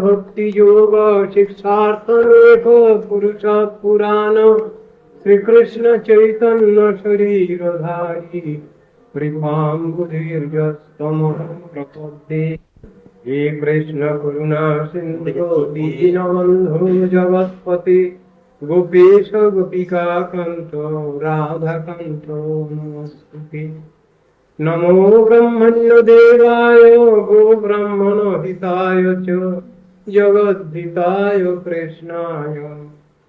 भक्ति योग शिक्षार्थमेक पुरुष पुराण श्री कृष्ण चैतन्य शरीरधारी कृपाम्बुधीर्यस्तमहं प्रपद्ये हे कृष्ण करुणा सिन्धु दीनबन्धु जगत्पते गोपेश गोपिका कान्त राधाकान्त नमोस्तुते। नमो ब्रह्मण्य देवाय गो ब्राह्मण हिताय च जगद्धिताय कृष्णाय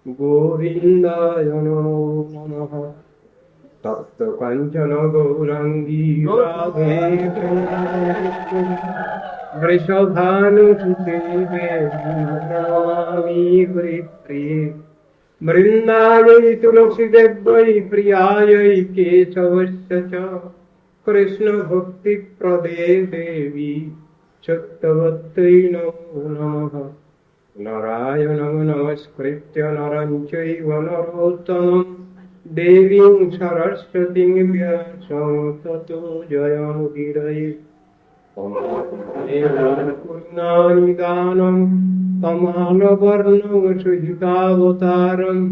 गोविन्दाय नमो नमः। तप्त काञ्चन गौराङ्गी राधे वृषभानुसुते प्रणमामि हरिप्रिये। वृन्दायै तुलसीदेव्यै प्रियायै केशवस्य च कृष्ण भक्ति प्रदे देवी सत्यवत्यै नमो नमः। नारायणं नमस्कृत्य नरं चैव नरोत्तमं देवीं सरस्वतीं व्यासं ततो जयमुदीरये। पूर्णानिदानं कमलवर्णं सुजितावतारम्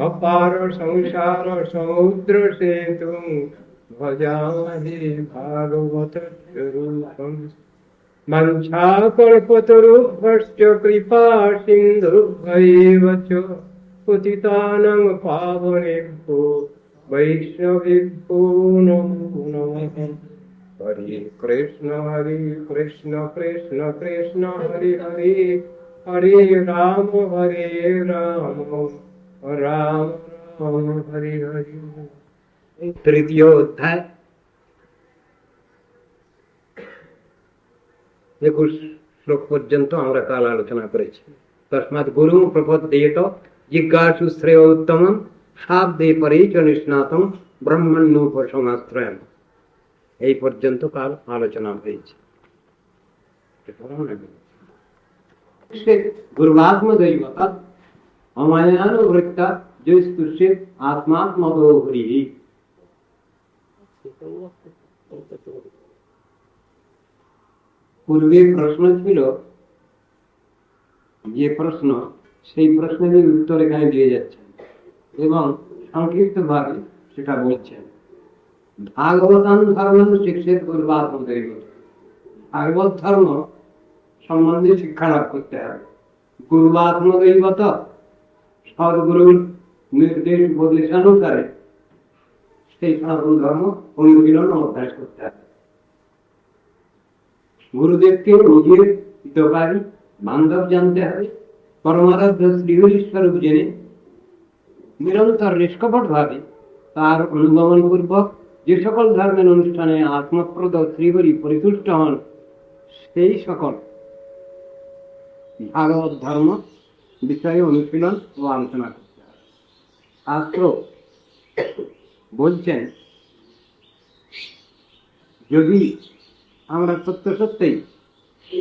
अपार संसार समुद्र सेतुं भजामहे भागवतस्वरूपम्। वंशाकल्पतरुभ्यश्च कृपा सिन्धुभ्यैव च पतितानां पावनेभ्यो वैष्णवेभ्यो नमो नमः। हरे कृष्ण कृष्ण कृष्ण हरे हरे हरे राम राम राम हरे हरे। तृतीय अध्याय 21 শ্লোক পর্যন্ত আমরা কাল আলোচনা করেছি। তস্মাৎ গুরু প্রপদ্যেত জিজ্ঞাসু শ্রেয় উত্তমম শাব্দে পরেচ নিষ্ণাতম ব্রহ্মণ্যোপসমাশ্রয়ম। এই পর্যন্ত কাল আলোচনা হয়েছে। গুরুবাত্মদৈবতা অমায়ানুবৃত্তা জয়স্পৃশ্যে আত্মাত্মদো হরিঃ। পূর্বে প্রশ্ন ছিল, যে প্রশ্ন সেই প্রশ্নের উত্তর এখানে দিয়ে যাচ্ছেন এবং সংক্ষিপ্ত ভাবে সেটা বলছেন। ভাগবতান ধর্ম শিক্ষিত গুরুবাত্মদৈবতা, ভাগবত ধর্ম সম্বন্ধে শিক্ষা লাভ করতে হবে। গুরুবাত্মদৈবতা, সদ্গুরুর নির্দেশ উপদেশানুসারে সেই সনাতন ধর্ম অনুশীলন অভ্যাস করতে হবে। গুরুদেবকে নিজের হিতকারী বান্ধব জানতে হবে। পরমারাধ্য শ্রীহরি স্বরূপ জেনে নিরন্তর নিষ্কপট ভাবে তার অনুগমন পূর্বক যে সকল ধর্মের অনুষ্ঠানে আত্মপ্রদ শ্রীহরি পরিতুষ্ট হন, সেই সকল ভাগবত ধর্ম বিষয়ে অনুশীলন ও আলোচনা করতে হবে। শাস্ত্র বলছেন, যদি আমরা সত্য সত্যই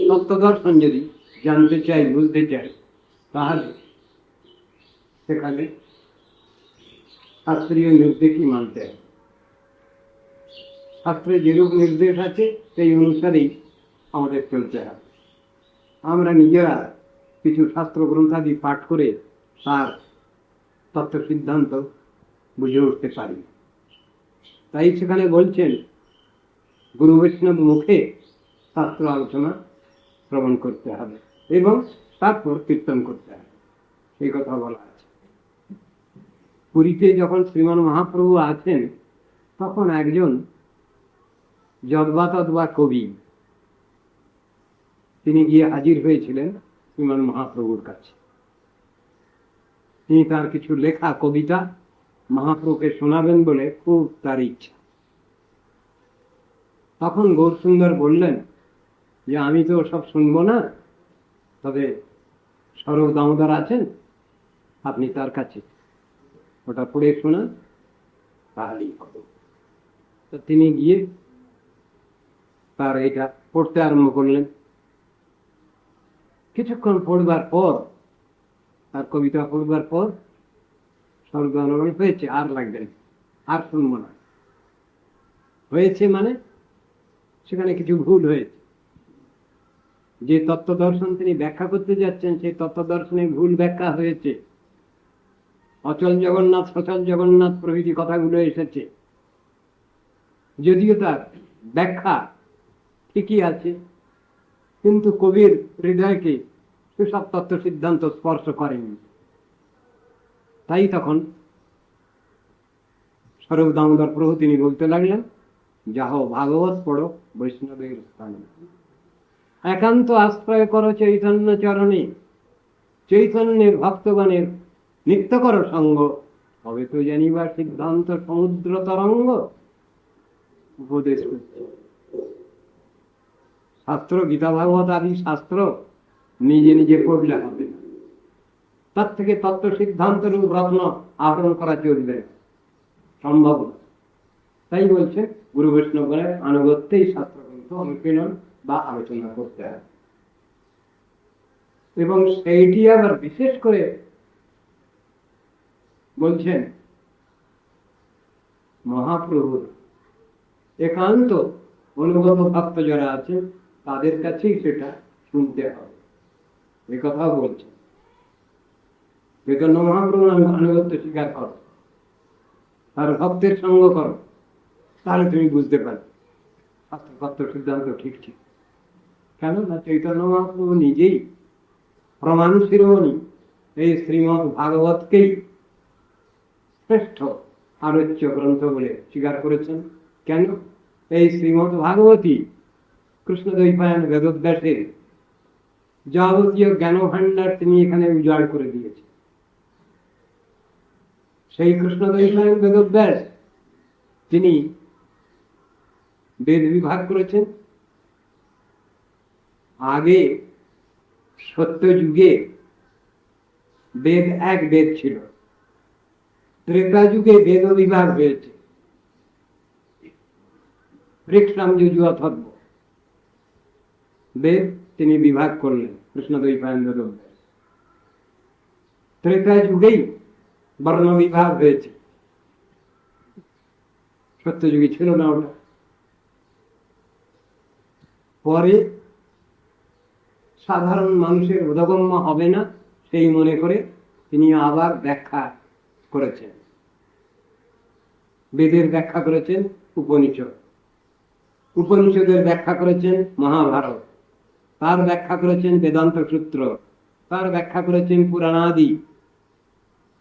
তত্ত্ব দর্শন যদি জানতে চাই, বুঝতে চাই, তাহলে সেখানে শাস্ত্রীয় নির্দেশই মানতে হবে। শাস্ত্রে যেরূপ নির্দেশ আছে সেই অনুসারেই আমাদের চলতে হবে। আমরা নিজেরা কিছু শাস্ত্র গ্রন্থাদি পাঠ করে তার তত্ত্ব সিদ্ধান্ত বুঝে উঠতে পারি। তাই সেখানে বলছেন, গুরু বৈষ্ণব মুখে শাস্ত্র আলোচনা শ্রবণ করতে হবে এবং তারপর কীর্তন করতে হবে, এই কথা বলা আছে। পুরীতে যখন শ্রীমান মহাপ্রভু আছেন, তখন একজন যদ্বা কবি তিনি গিয়ে হাজির হয়েছিলেন শ্রীমান মহাপ্রভুর কাছে। তিনি তার কিছু লেখা কবিতা মহাপ্রভুকে শোনাবেন বলে খুব তার ইচ্ছা। তখন গৌরসুন্দর বললেন যে, আমি তো সব শুনবো না, তবে স্বরূপ দামোদর আছেন, আপনি তার কাছে ওটা পড়ে শোনান, তাহলেই হবে। তো তিনি গিয়ে তার এটা পড়তে আরম্ভ করলেন। কিছুক্ষণ পড়বার পর, তার কবিতা পড়বার পর স্বরূপ দামোদর হয়েছে, আর লাগবেন, আর শুনবো না। হয়েছে মানে সেখানে কিছু ভুল হয়েছে। যে তত্ত্ব দর্শন তিনি ব্যাখ্যা করতে যাচ্ছেন সেই তত্ত্ব দর্শনে ভুল ব্যাখ্যা হয়েছে। অচল জগন্নাথ, সচল জগন্নাথ প্রভৃতি কথাগুলো এসেছে, যদিও তার ব্যাখ্যা ঠিকই আছে, কিন্তু কবির হৃদয়কে সেসব তত্ত্ব সিদ্ধান্ত স্পর্শ করেনি। তাই তখন স্বরূপ দামোদর প্রভু তিনি বলতে লাগলেন, যাহ ভাগবত পড়ো বৈষ্ণবের স্থানে, একান্ত আশ্রয় করো চৈতন্য চরণে, চৈতন্যের ভক্তগণের নিত্য করো সঙ্গ, তবে তো জানিবার সিদ্ধান্ত সমুদ্র তরঙ্গ। উপদেশ করছে, শাস্ত্র গীতা ভাগবত আদি শাস্ত্র নিজে নিজে পড়লে হবে না, তার থেকে তত্ত্ব সিদ্ধান্ত রূপ রত্ন আহরণ করা চলবে, সম্ভব না। তাই বলছে গুরু বৈষ্ণবের আনুগত্যেই শাস্ত্র গ্রন্থ অনুশীলন বা আলোচনা করতে হয়। এবং সেইটি আবার বিশেষ করে বলছেন মহাপ্রভুর একান্ত অনুগত ভক্ত যারা আছেন তাদের কাছেই সেটা শুনতে হবে, এ কথাও বলছেন। চৈতন্য মহাপ্রভুর আনুগত্য স্বীকার করো, তার ভক্তের সঙ্গ করো, তাহলে তুমি বুঝতে পারবে শাস্ত্রতত্ত্ব সিদ্ধান্ত ঠিক ঠিক। কেন না চৈতন্য মহাপ্রভু নিজেই প্রমাণ শিরোমণি এই শ্রীমৎ ভাগবতকেই শ্রেষ্ঠ আলোচ্য গ্রন্থ বলে স্বীকার করেছেন। কেন? এই শ্রীমৎ ভাগবতী কৃষ্ণদ্বৈপায়ন বেদব্যাসের যাবতীয় জ্ঞান ভাণ্ডার তিনি এখানে উজাড় করে দিয়েছেন। সেই কৃষ্ণদ্বৈপায়ন বেদব্যাস তিনি বেদ বিভাগ করেছেন। আগে সত্য যুগে বেদ এক বেদ ছিল, ত্রেতা যুগে বেদ বিভাগ হয়েছে, ঋক্সাম যজু অথর্ব বেদ তিনি বিভাগ করলেন কৃষ্ণদ্বৈপায়ন বেদব্যাস। ত্রেতা যুগেই বর্ণ বিভাগ হয়েছে, সত্য যুগে ছিল না ওটা। পরে সাধারণ মানুষের বোধগম্য হবে না সেই মনে করে তিনি আবার ব্যাখ্যা করেছেন, বেদের ব্যাখ্যা করেছেন উপনিষদ, উপনিষদের ব্যাখ্যা করেছেন মহাভারত, তার ব্যাখ্যা করেছেন বেদান্ত সূত্র, তার ব্যাখ্যা করেছেন পুরাণাদি।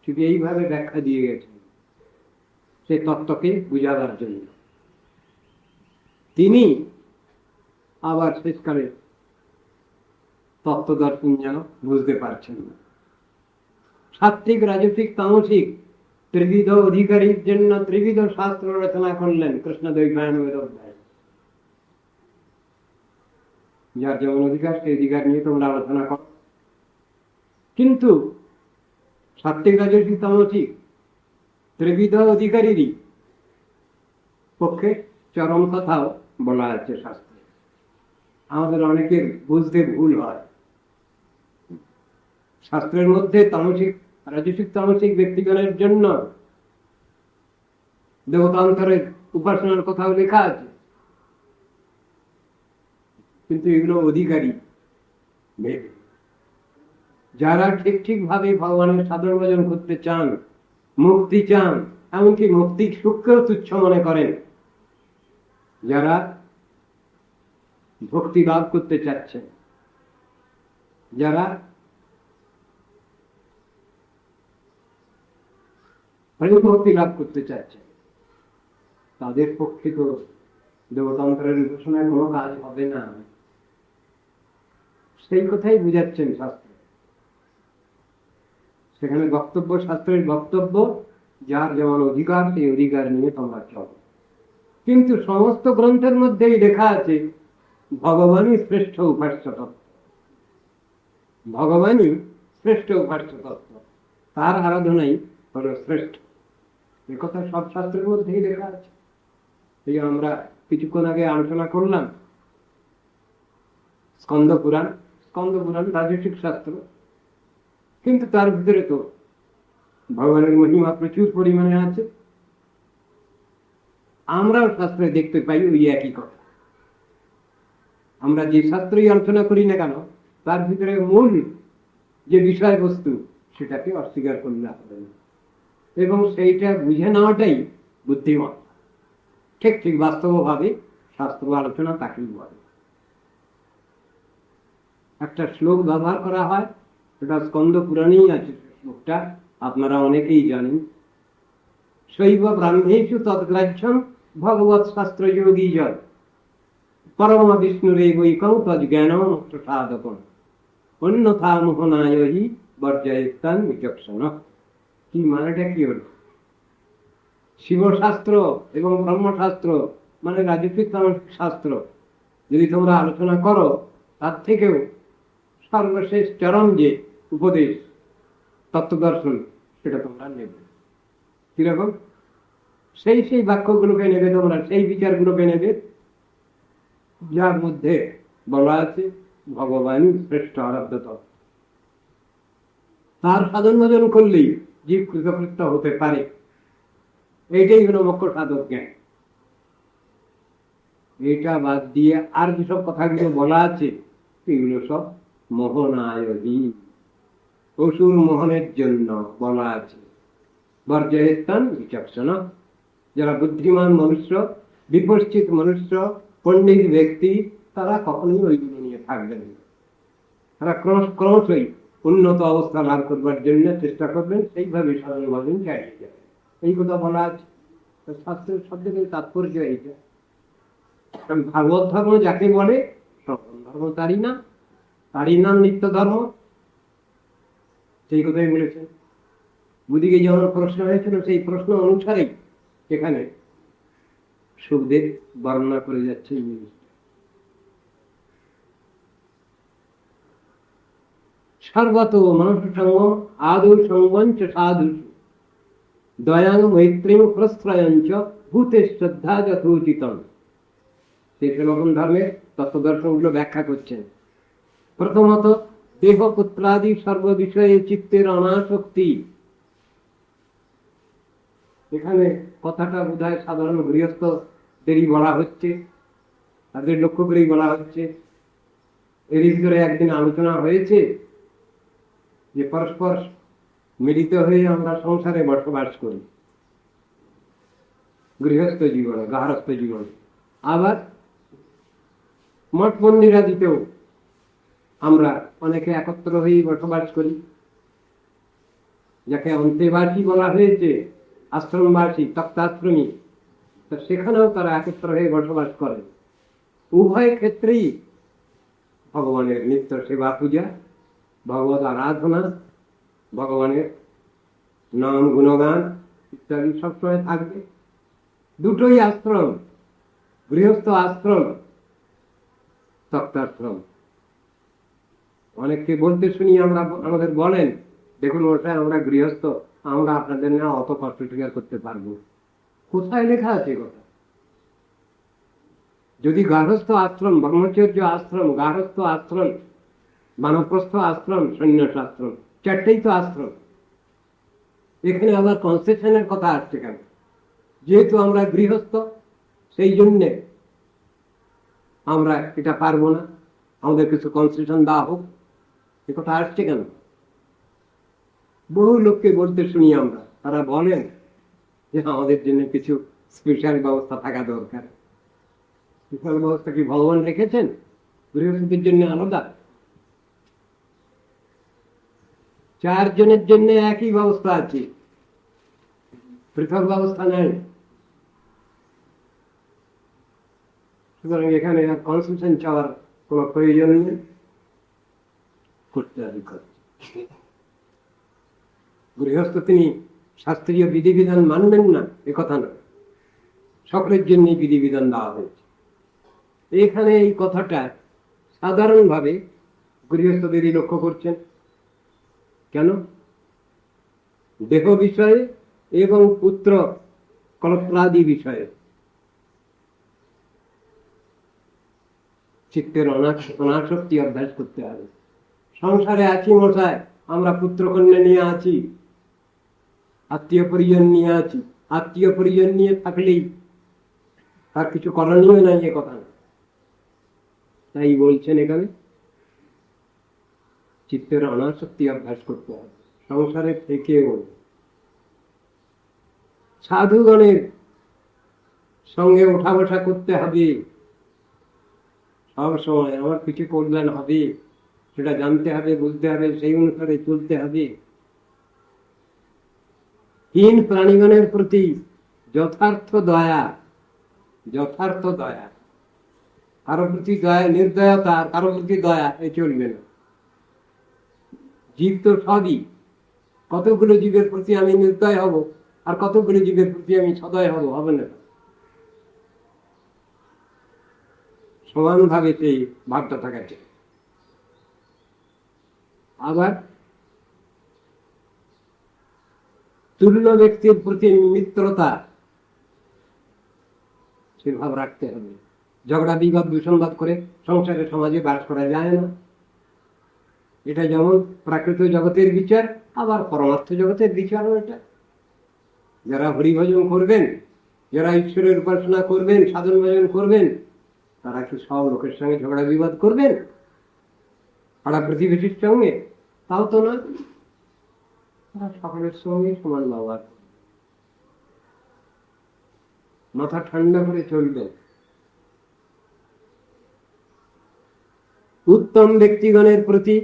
ঠিক এইভাবে ব্যাখ্যা দিয়ে গেছেন সেই তত্ত্বকে বুঝাবার জন্য। তিনি আবার শেষকালে তত্ত্ব দর্শন যেন বুঝতে পারছেন না। সাত্ত্বিক, রাজসিক, তামসিক ত্রিবিধ অধিকারীর জন্য ত্রিবিধ শাস্ত্র রচনা করলেন কৃষ্ণদ্বৈপায়ন বেদব্যাস। যার যেমন অধিকার সেই অধিকার নিয়ে তোমরা আলোচনা করো, কিন্তু সাত্ত্বিক, রাজসিক, তামসিক ত্রিবিধ অধিকারীরই পক্ষে চরম কথাও বলা আছে শাস্ত্রে। আমাদের অনেকের বুঝতে ভুল হয়, শাস্ত্রের মধ্যে তামসিক, রাজসিক, তামসিক ব্যক্তিগণের জন্য দেবতান্তরের উপাসনার কথাও লেখা আছে, কিন্তু এগুলো অধিকারী ভেবে যারা ঠিক ঠিক ভাবে ভগবানের সাধন ভজন করতে চান, মুক্তি চান, এমনকি মুক্তির সুখকেও তুচ্ছ মনে করেন, যারা ভক্তি লাভ করতে চাচ্ছেন, যারা ভক্তি লাভ করতে চাচ্ছেন, তাদের পক্ষে তো দেবতান্তরের উপাসনায় কোনো কাজ হবে না, সেই কথাই বুঝাচ্ছেন শাস্ত্র। সেখানে বক্তব্য, শাস্ত্রের বক্তব্য, যার যেমন অধিকার সেই অধিকার নিয়ে তোমরা চলো। কিন্তু সমস্ত গ্রন্থের মধ্যেই লেখা আছে ভগবানই শ্রেষ্ঠ উপাস্য তত্ত্ব, ভগবানই শ্রেষ্ঠ উপাস্য তত্ত্ব, তার আরাধনাই হল শ্রেষ্ঠ। এ কথা সব শাস্ত্রের মধ্যেই লেখা আছে। এই আমরা কিছুক্ষণ আগে আলোচনা করলাম স্কন্দ পুরাণ। স্কন্দ পুরাণ রাজসিক শাস্ত্র, কিন্তু তার ভিতরে তো ভগবানের মহিমা প্রচুর পরিমাণে আছে। আমরাও শাস্ত্রে দেখতে পাই ওই একই কথা। আমরা যে শাস্ত্রই আলোচনা করি না কেন, তার ভিতরে মূল যে বিষয়বস্তু সেটাকে অস্বীকার করলে হবে না, এবং সেইটা বুঝে নেওয়াটাই বুদ্ধিমত্তা। ঠিক ঠিক বাস্তবভাবে শাস্ত্র আলোচনা তাকেই বলে। একটা শ্লোক ব্যবহার করা হয়, সেটা স্কন্দ পুরাণেই আছে। শ্লোকটা আপনারা অনেকেই জানেন। শৈব ব্রাহ্মেষু তদ্গ্রাহ্যম ভগবৎ শাস্ত্র যোগী জয় পরম বিষ্ণুরেবৈকং তজ্জ্ঞানম সাধকম অন্যথা মোহনায়হি বর্জয়িতান বিচক্ষণ। কি মানেটা কি হল? শিবশাস্ত্র এবং ব্রহ্মশাস্ত্র মানে রাজস্বিক তান্ত্রিক শাস্ত্র যদি তোমরা আলোচনা করো, তার থেকেও সর্বশেষ চরম যে উপদেশ তত্ত্বদর্শন, সেটা তোমরা নেবে। কিরকম? সেই বাক্যগুলোকে নেবে তোমরা, সেই বিচারগুলোকে নেবে যার মধ্যে বলা আছে ভগবান শ্রেষ্ঠ আরাধ্য তত্ত্ব। তার সাধন ভজন করলেই জীব কৃতকৃত্য হতে পারে। এইটাই হলো মুখ্য সাধক জ্ঞান। এটা বাদ দিয়ে আর যেসব কথাগুলো বলা আছে, এগুলো সব মোহনায়হী, অসুর মোহনের জন্য বলা আছে। বর্জয়িতান বিচক্ষণ। যারা বুদ্ধিমান মনুষ্য, বিপশ্চিত মনুষ্য, পণ্ডিত ব্যক্তি, তারা কখনোই ওইগুলো নিয়ে থাকবেন না। তারা ক্রমশই উন্নত অবস্থা লাভ করবার জন্য চেষ্টা করবেন, সেইভাবে সাধন ভজন চালিয়ে যাবেন। এই কথা বলা আছে। শাস্ত্রের শব্দের তাৎপর্য এইটা। ভাগবত ধর্ম যাকে বলে, সনাতন ধর্ম তারই নাম, তারই নাম নিত্য ধর্ম। সেই কথাই বলেছেন। বুদিকে যেমন প্রশ্ন হয়েছিল, সেই প্রশ্ন অনুসারেই এখানে সুখদেব বর্ণনা করে যাচ্ছে। সর্বত মানুষ সঙ্গ আদৌ সঙ্গঞ্চ সাধু দয়াং মৈত্রী প্রশ্রয়ঞ্চ ভূতে শ্রদ্ধা যথোচিতম। সেই সনাতন ধর্মের তত্ত্বদর্শনগুলো ব্যাখ্যা করছেন। প্রথমত, দেহ পুত্রাদি সর্ব বিষয়ে চিত্তের অনাসক্তি। এখানে কথাটা বোধহয় সাধারণ গৃহস্থদেরই বলা হচ্ছে, তাদের লক্ষ্য করেই বলা হচ্ছে। এর ভিতরে একদিন আলোচনা হয়েছে যে পরস্পর মিলিত হয়ে আমরা সংসারে বসবাস করি, গৃহস্থ জীবনে, গার্হস্থ জীবনে। আবার মঠ মন্দিরাদিতেও আমরা অনেকে একত্র হয়ে বসবাস করি, যাকে অন্তেবাসী বলা হয়েছে, আশ্রমবাসী, তক্তাশ্রমী। সেখানেও তারা একত্র হয়ে বসবাস করে। উভয় ক্ষেত্রেই ভগবানের নিত্য সেবা পূজা, ভগবত আরাধনা, ভগবানের নাম গুণগান ইত্যাদি সবসময় থাকবে। দুটোই আশ্রম, গৃহস্থ আশ্রম, তক্তাশ্রম। অনেককে বলতে শুনি, আমাদের বলেন, দেখুন ওটা আমরা গৃহস্থ, আমরা আপনাদের না অত কষ্ট স্বীকার করতে পারবো। কোথায় লেখা আছে কথা? যদি গার্হস্থ আশ্রম, ব্রহ্মচর্য আশ্রম, গার্হস্থ আশ্রম, বানপ্রস্থ আশ্রম, সন্ন্যাস আশ্রম, চারটেই তো আশ্রম। এখানে আবার কনসেশনের কথা আসছে কেন? যেহেতু আমরা গৃহস্থ, সেই জন্যে আমরা এটা পারবো না, আমাদের কিছু কনসেশন দেওয়া হোক, এ কথা আসছে কেন? বহু লোককে বলতে শুনি আমরা, তারা বলেন যে আমাদের জন্য কিছু স্পেশাল ব্যবস্থা থাকা দরকার। স্পেশাল ব্যবস্থা কি ভগবান রেখেছেন গৃহস্থদের জন্য আলাদা? 4 জনের জন্য একই ব্যবস্থা আছে, পৃথক ব্যবস্থা নেই। সুতরাং এখানে কনসেশন চাওয়ার কোন প্রয়োজন নেই। গৃহস্থ তিনি শাস্ত্রীয় বিধিবিধান মানবেন না এ কথা নয়, সকলের জন্য বিধিবিধান দেওয়া হয়েছে। এখানে এই কথাটা সাধারণভাবে গৃহস্থদেরই লক্ষ্য করছেন। কেন? দেহ বিষয়ে এবং পুত্র কলত্রাদি বিষয়ে চিত্তের অনাসক্তি অভ্যাস করতে হবে। সংসারে আছি মশাই, আমরা পুত্র কন্যা নিয়ে আছি, আত্মীয় পরিজন নিয়ে আছি, আত্মীয় পরিজন নিয়ে থাকলেই তার কিছু করণীয় নাই, এ কথা না। তাই বলছেন এখানে চিত্তের অনাসক্তি অভ্যাস করতে হবে। সংসারে থেকেও সাধুগণের সঙ্গে ওঠা বসা করতে হবে, সব সময় আমার কিছু কল্যাণ হবে সেটা জানতে হবে, বুঝতে হবে, সেই অনুসারে চলতে হবে। হীন প্রাণীগণের প্রতি যথার্থ দয়া, যথার্থ দয়া, কারো প্রতি দয়া, নির্দয়তা, কারো প্রতি দয়া এ চলবে না। জীব তো সবই, কতগুলো জীবের প্রতি আমি নির্দয় হব আর কতগুলো জীবের প্রতি আমি সদয় হব, হবে না। সমানভাবে সেই ভাবটা থাকা চাই। আবার তুল্য ব্যক্তির প্রতি মিত্রতা, সে ভাব রাখতে হবে। ঝগড়া বিবাদ দূষণবাদ করে সংসারে সমাজে বাস করা যায় না। এটা যেমন প্রাকৃত জগতের বিচার, আবার পরমার্থ জগতের বিচারও এটা। যারা হরিভজন করবেন, যারা ঈশ্বরের উপাসনা করবেন, সাধন ভজন করবেন, তারা কি সব লোকের সঙ্গে ঝগড়া বিবাদ করবেন পাড়া প্রতিবেশীর সঙ্গে? তাও তো না, তারা সকলের সঙ্গে সমান ব্যবহার, মাথা ঠান্ডা করে চলবে। উত্তম ব্যক্তিগণের প্রতি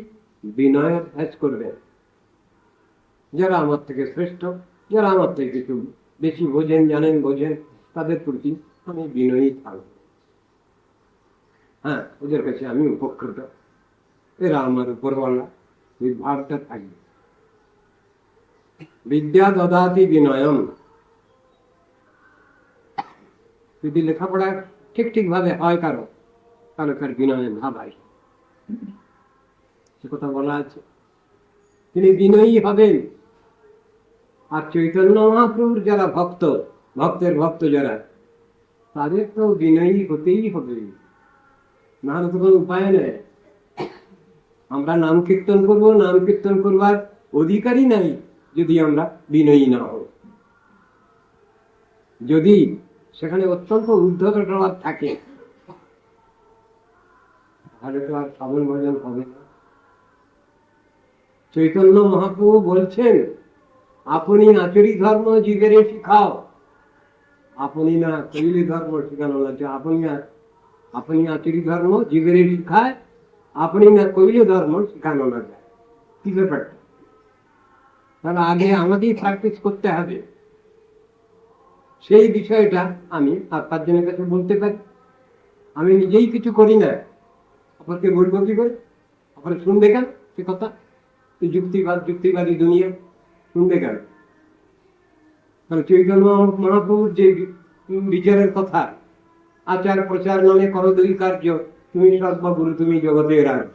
বিনয় অভ্যাস করবেন। যারা আমার থেকে শ্রেষ্ঠ, যারা আমার থেকে কিছু বেশি বোঝেন, জানেন, বোঝেন, তাদের প্রতি আমি বিনয়ী থাকব। হ্যাঁ, ওদের কাছে আমি উপকৃত, এরা আমার উপরওয়ালা, এই ভাবটা থাকবে। বিদ্যা দদাতি বিনয়ম। যদি লেখাপড়া ঠিক ঠিক ভাবে হয় কারো, তাহলে তার বিনয়ের ভাব আসে, সে কথা বলা আছে। তিনি বিনয়ী হবেন। আর চৈতন্য মহাপ্রভুর যারা ভক্ত, ভক্তের ভক্ত যারা, তাদের তো বিনয়ী হতেই হবে, না হলে তো কোনো উপায় নেই। আমরা নাম কীর্তন করবো, নাম কীর্তন করবার অধিকারই নাই যদি আমরা বিনয়ী না হই। যদি সেখানে অত্যন্ত উদ্ধত স্বভাব থাকে, তাহলে তো আর সাধন ভজন হবে না। চৈতন্য মহাপ্রভু বলছেন, আপনি আচরি ধর্ম জীবেরে শিখাও। আপনি না কইলে ধর্ম শিখানো লাগছে, আপনি আচরি ধর্ম জীবেরে শিখায়, আপনি না কইলে ধর্ম শিখানো না যায়। কি ব্যাপারটা? তাহলে আগে আমাকেই প্র্যাকটিস করতে হবে। সেই বিষয়টা আমি আর পাঁচজনের কাছে বলতে পারি। আমি নিজেই কিছু করি না, আপনাকে বলবো কি করে? আপনারা শুনবে কেন সে কথা? যুক্তিবাদী দুনিয়া শুনবে কেন? কারণ চৈতন্য মহাপ্রভুর যে বিচারের কথা, আচার প্রচার নামে করো দুই কার্য, তুমি সর্বগুরু, তুমি জগতের রাজ্য।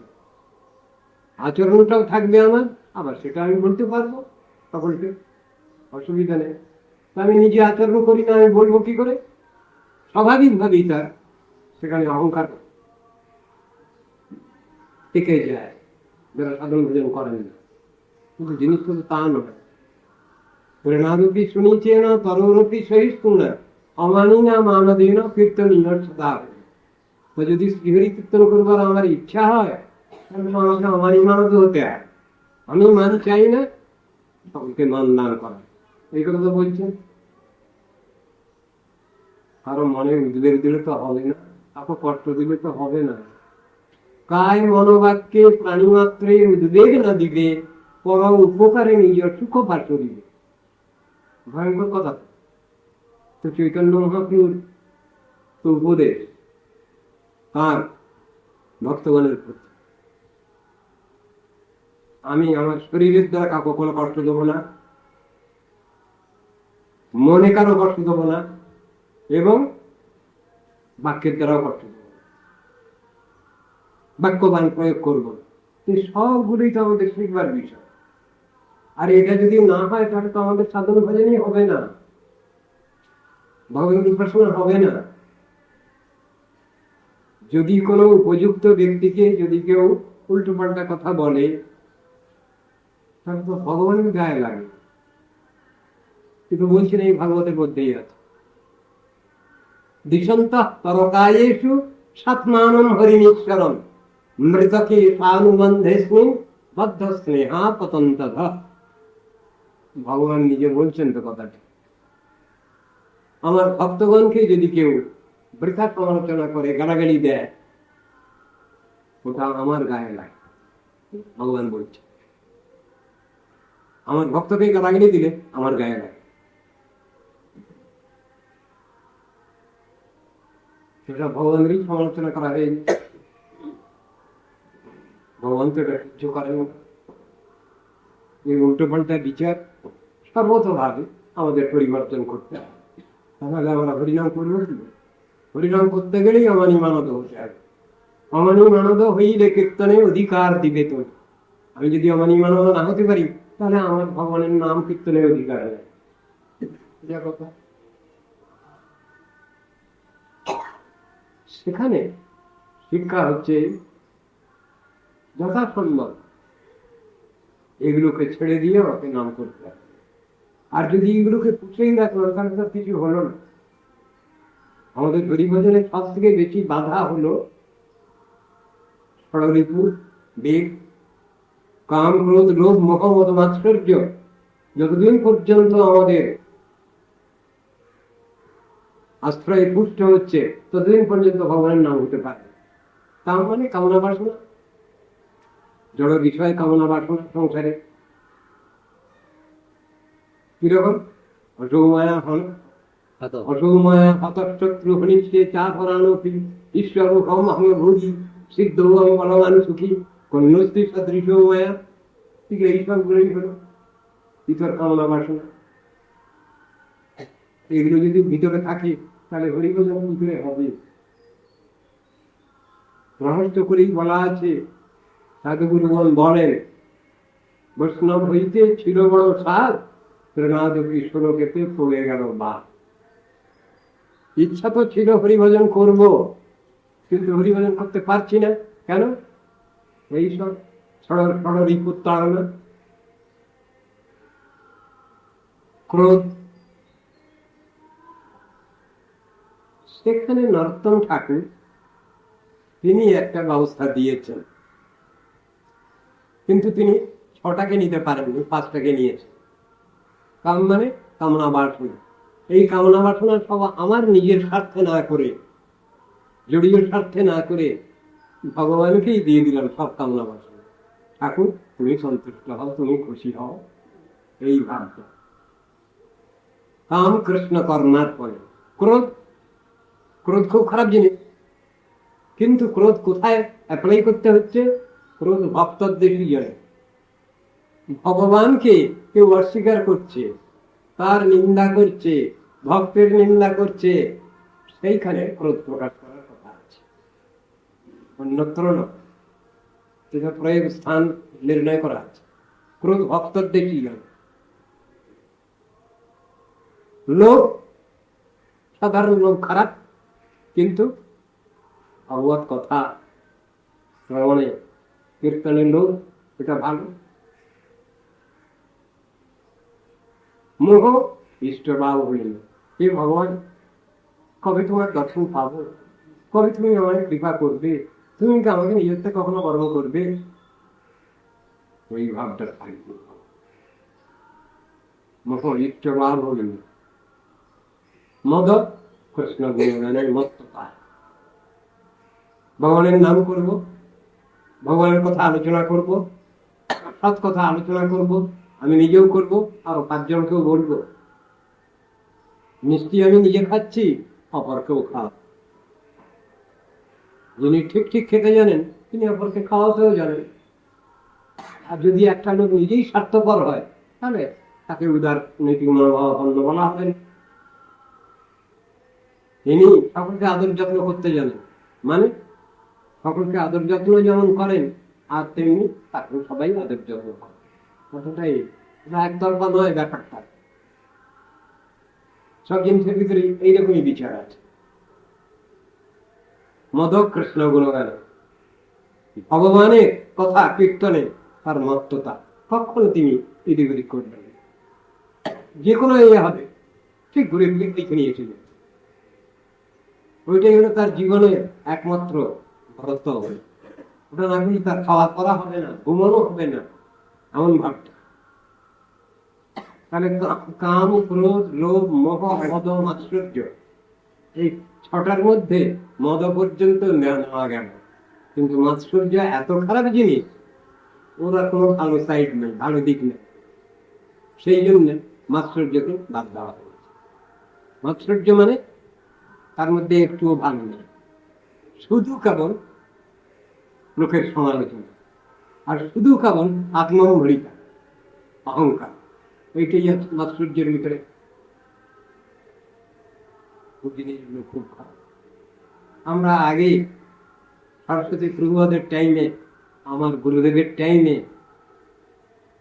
আচরণটাও থাকবে আমার, আবার সেটা আমি বলতে পারবো সকলকে, অসুবিধা নেই। আমি নিজে আচরণ করি না, আমি বলবো কি করে? স্বাভাবিকভাবেই তার সেখানে অহংকার থেকে যায়, যারা সাধন ভোজন করেন না। কিন্তু জিনিসগুলো তা নয়। প্রেরণারূপী শুনিছে না, তরুরূপী সহিষ্ণু না, অমানি না মানদীন কীর্তনীয় সদা। তো যদি শ্রীহরি কীর্তন করবার আমার ইচ্ছা হয়, তাহলে আমাকে আমারই মানদ হতে হয়। আমি মান চাই না, সকলকে মান দান করা, এই কথা তো বলছেন। কারো মনে উদ্বেগ দিলে তো হবে না, কাউকে কষ্ট দিলে তো হবে না। কায় মনোবাক্যে প্রাণী মাত্রে উদ্বেগ না দিবে, পর উপকারে নিজের সুখ পাঠ করিবে। ভয়ঙ্কর কথা। তো চৈতন্য মহাপ্রভুর তো উপদেশ আর ভক্তগণের প্রতি, আমি আমার শরীরের দ্বারা কাউকে কোনো কষ্ট দেবো না, মনে কারো কষ্ট দেবো না, এবং বাক্যের দ্বারাও কষ্ট দেবো না, বাক্যবান প্রয়োগ করবো না। সবগুলোই তো আমাদের শিখবার বিষয়। আর এটা যদি না হয়, তাহলে তো আমাদের সাধন ভজনই হবে না, ভগবান উপাসনা হবে না। যদি কোনো উপযুক্ত ব্যক্তিকে যদি কেউ উল্টো পাল্টা কথা বলে, তাহলে তো ভগবানের গায়ে লাগে। কিন্তু বলছেন এই ভাগবতের মধ্যেই আছে, দিশন্ত তরকায়েষু সাত্মানম হরিণীশ্বরম মৃতকে সানুবন্ধেস্মিন বদ্ধ স্নেহা পতন্তধ। ভগবান নিজে বলছেন তো কথাটা। আমার ভক্তগণকে যদি কেউ বৃথা সমালোচনা করে, গালাগালি দেয়, ওটা আমার গায়ে লাগে। ভগবান বলছে আমার ভক্তকে গালাগালি দিলে আমার গায়ে লাগে। সেটা ভগবানেরই সমালোচনা করা হয়ে, ভগবান তো এটা সহ্য করেন। এই উল্টো পাল্টা বিচার সর্বতভাবে আমাদের পরিবর্তন করতে হবে। তাহলে আমরা হরিনাম করবো কি? হরিনাম করতে গেলেই অমানি মানদ হতে হবে। অমানি মানদ হইলে কীর্তনে অধিকার দিবে তো। আমি যদি অমানি মানদ না হতে পারি, তাহলে আমার ভগবানের নাম কীর্তনের অধিকার নেই। কথা সেখানে শিক্ষা হচ্ছে যথাসম্ভব এগুলোকে ছেড়ে দিয়ে আমাকে নাম করতে হবে। আর যদি এগুলোকে পুষেই রাখলাম তাহলে তো কিছু হলো না। আমাদের হরিভজনের সব থেকে বেশি বাধা হলো ষড়রিপু, বেগ, কাম, ক্রোধ, লোভ, মোহ, মদ, মাৎসর্য। যতদিন পর্যন্ত আমাদের আশ্রয় পুষ্ট হচ্ছে ততদিন পর্যন্ত ভগবানের নাম হতে পারে। তার মানে কামনা বাসনা, জড় বিষয় কামনা বাসনা সংসারে কিরকম অসৌমায়া হল অসৌমায়া হতশত্রু হনিষ্ঠে চা ধরানোপি ঈশ্বর হম হম ভূরি সিদ্ধ বলবান সুখী কন্যস্তি সদৃশ মায়া। ঠিক এইসবগুলোই হলো ভিতর কামনা বাসনা। এগুলো যদি ভিতরে থাকে তাহলে হরিভজন ভিতরে হবে। রহস্য করেই বলা আছে, সাধুগুরুগণ বলেন বৈষ্ণব হইতে ছিল বড় সাধ, প্রেমাদ কিশোরকেতে পড়ে গেল বা। ইচ্ছা তো ছিল হরিভজন করব, কিন্তু হরিভজন করতে পারছি না। কেন? এইসব ষড়রিপুর তাড়না, ক্রোধ। সেখানে নরোত্তম ঠাকুর তিনি একটা ব্যবস্থা দিয়েছেন, কিন্তু তিনি 6টাকে নিতে পারেননি, 5টাকে নিয়েছেন। কাম মানে কামনা বাসনা। এই কামনা বাসনা সব আমার নিজের স্বার্থে না করে, জড়িয়ে স্বার্থে না করে ভগবানকেই দিয়ে দিলাম সব কামনা বাসনা। ঠাকুর তুমি সন্তুষ্ট হও, তুমি খুশি হও, এই ভাবটা। কাম কৃষ্ণ কর্মার পরে ক্রোধ, ক্রোধ খুব খারাপ জিনিস, কিন্তু ক্রোধ কোথায় অ্যাপ্লাই করতে হচ্ছে? ক্রোধ ভক্তদের জন্য। ভগবানকে কেউ অস্বীকার করছে, তার নিন্দা করছে, ভক্তের নিন্দা করছে, সেইখানে ক্রোধ প্রকাশ করার কথা আছে, অন্যত্র নয়। প্রয়োগ স্থান নির্ণয় করা আছে। ক্রোধ ভক্তদের জন্য। লোক, সাধারণ লোক খারাপ, কিন্তু ভগবত কথা শ্রবণে কীর্তনের লোক এটা ভালো। মোহ ইষ্টভাব হইল, হে ভগবান কবে তোমার দর্শন পাবো, কবে তুমি আমায় কৃপা করবে, তুমি কি আমাকে নিজের থেকে কখনো কর্ম করবে, ওই ভাবটা থাকবে। মোহ ইষ্টভাব হইল। মদ কৃষ্ণ গুণগানের মত্ততা। ভগবানের নাম করব, ভগবানের কথা আলোচনা করব, সৎ কথা আলোচনা করব, আমি নিজেও করব, আর 5 জনকেও বলবো। মিষ্টি আমি নিজে খাচ্ছি, অপরকেও খাও। যিনি ঠিক ঠিক খেতে জানেন তিনি অপরকে খাওয়াতেও জানেন। আর যদি একটা লোক নিজেই স্বার্থপর হয় তাহলে তাকে উদার নীতি মনোভাবাপন্ন বলা হবে। তিনি সকলকে আদর যত্ন করতে জানেন, মানে সকলকে আদর যত্ন যেমন করেন আর তেমনি তাকে সবাই আদর যত্ন করেন। কথাটাই একতরফা নয় ব্যাপারটা। সব জিনিসের ভিতরে এইরকমই বিচার আছে। মদ কৃষ্ণ গুণগান, ভগবানের কথা কীর্তনে তার মত্ততা, কখনো তিনি এদিক ওদিক করবেন, যে কোনো ইয়ে হবে ঠিক ঘুরে ফিরে লিখে নিয়েছিলেন। ওইটাই হলো তার জীবনের একমাত্র ভরত। ওটা না হলে তার খাওয়া করা হবে না, ঘুমানো হবে না, এমন ভাবটা। তাহলে কাম, ক্রোধ, লোভ, মোহ, মদ, মাৎসর্য, এই ছটার মধ্যে মদ পর্যন্ত নেওয়া গেল। কিন্তু মাৎসর্য এত খারাপ জিনিস, ওরা কোনো ভালো সাইড নেই, ভালো দিক নেই। সেই জন্য মাৎসর্যকে বাদ দেওয়া হয়েছে। মাৎসর্য মানে তার মধ্যে একটুও ভালো নেই, শুধু কেবল লোকের সমালোচনা, আর শুধু কেবল আত্মম্ভরিতা, অহংকার। এইটাই হচ্ছে মাৎসর্যের ভিতরে জিনিসগুলো খুব খারাপ। আমরা আগে সরস্বতী প্রভুদের টাইমে, আমার গুরুদেবের টাইমে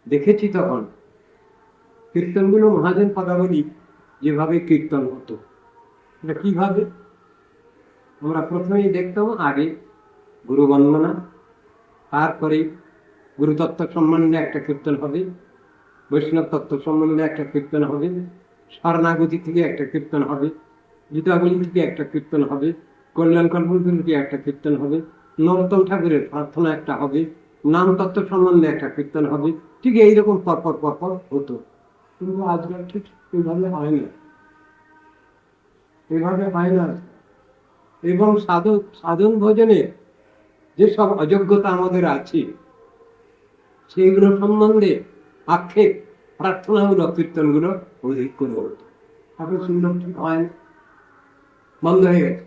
দেখেছি, তখন কীর্তনগুলো মহাজন পদাবলী যেভাবে কীর্তন হতো, এটা কিভাবে আমরা প্রথমেই দেখতাম। আগে গুরু বন্দনা, তারপরে গুরুতত্ত্ব সম্বন্ধে একটা কীর্তন হবে, বৈষ্ণব তত্ত্ব সম্বন্ধে একটা কীর্তন হবে, শরণাগতি থেকে একটা কীর্তন হবে, গীতাবলী থেকে একটা কীর্তন হবে, কল্যাণ কল্পনা থেকে একটা কীর্তন হবে, নরোত্তম ঠাকুরের প্রার্থনা একটা হবে, নাম তত্ত্ব সম্বন্ধে একটা কীর্তন হবে। ঠিক এইরকম পরপর পরপর হতো। কিন্তু আজকাল ঠিক এইভাবে হয় না, এইভাবে হয় না। এবং সাধন ভোজনে যেসব অযোগ্যতা আমাদের আছে, সেইগুলো সম্বন্ধে আক্ষেপ প্রার্থনাগুলো, কীর্তনগুলো অধিক করে হতো। এখন সুন্দর ঠিক হয় না, বন্ধ হয়ে গেছে।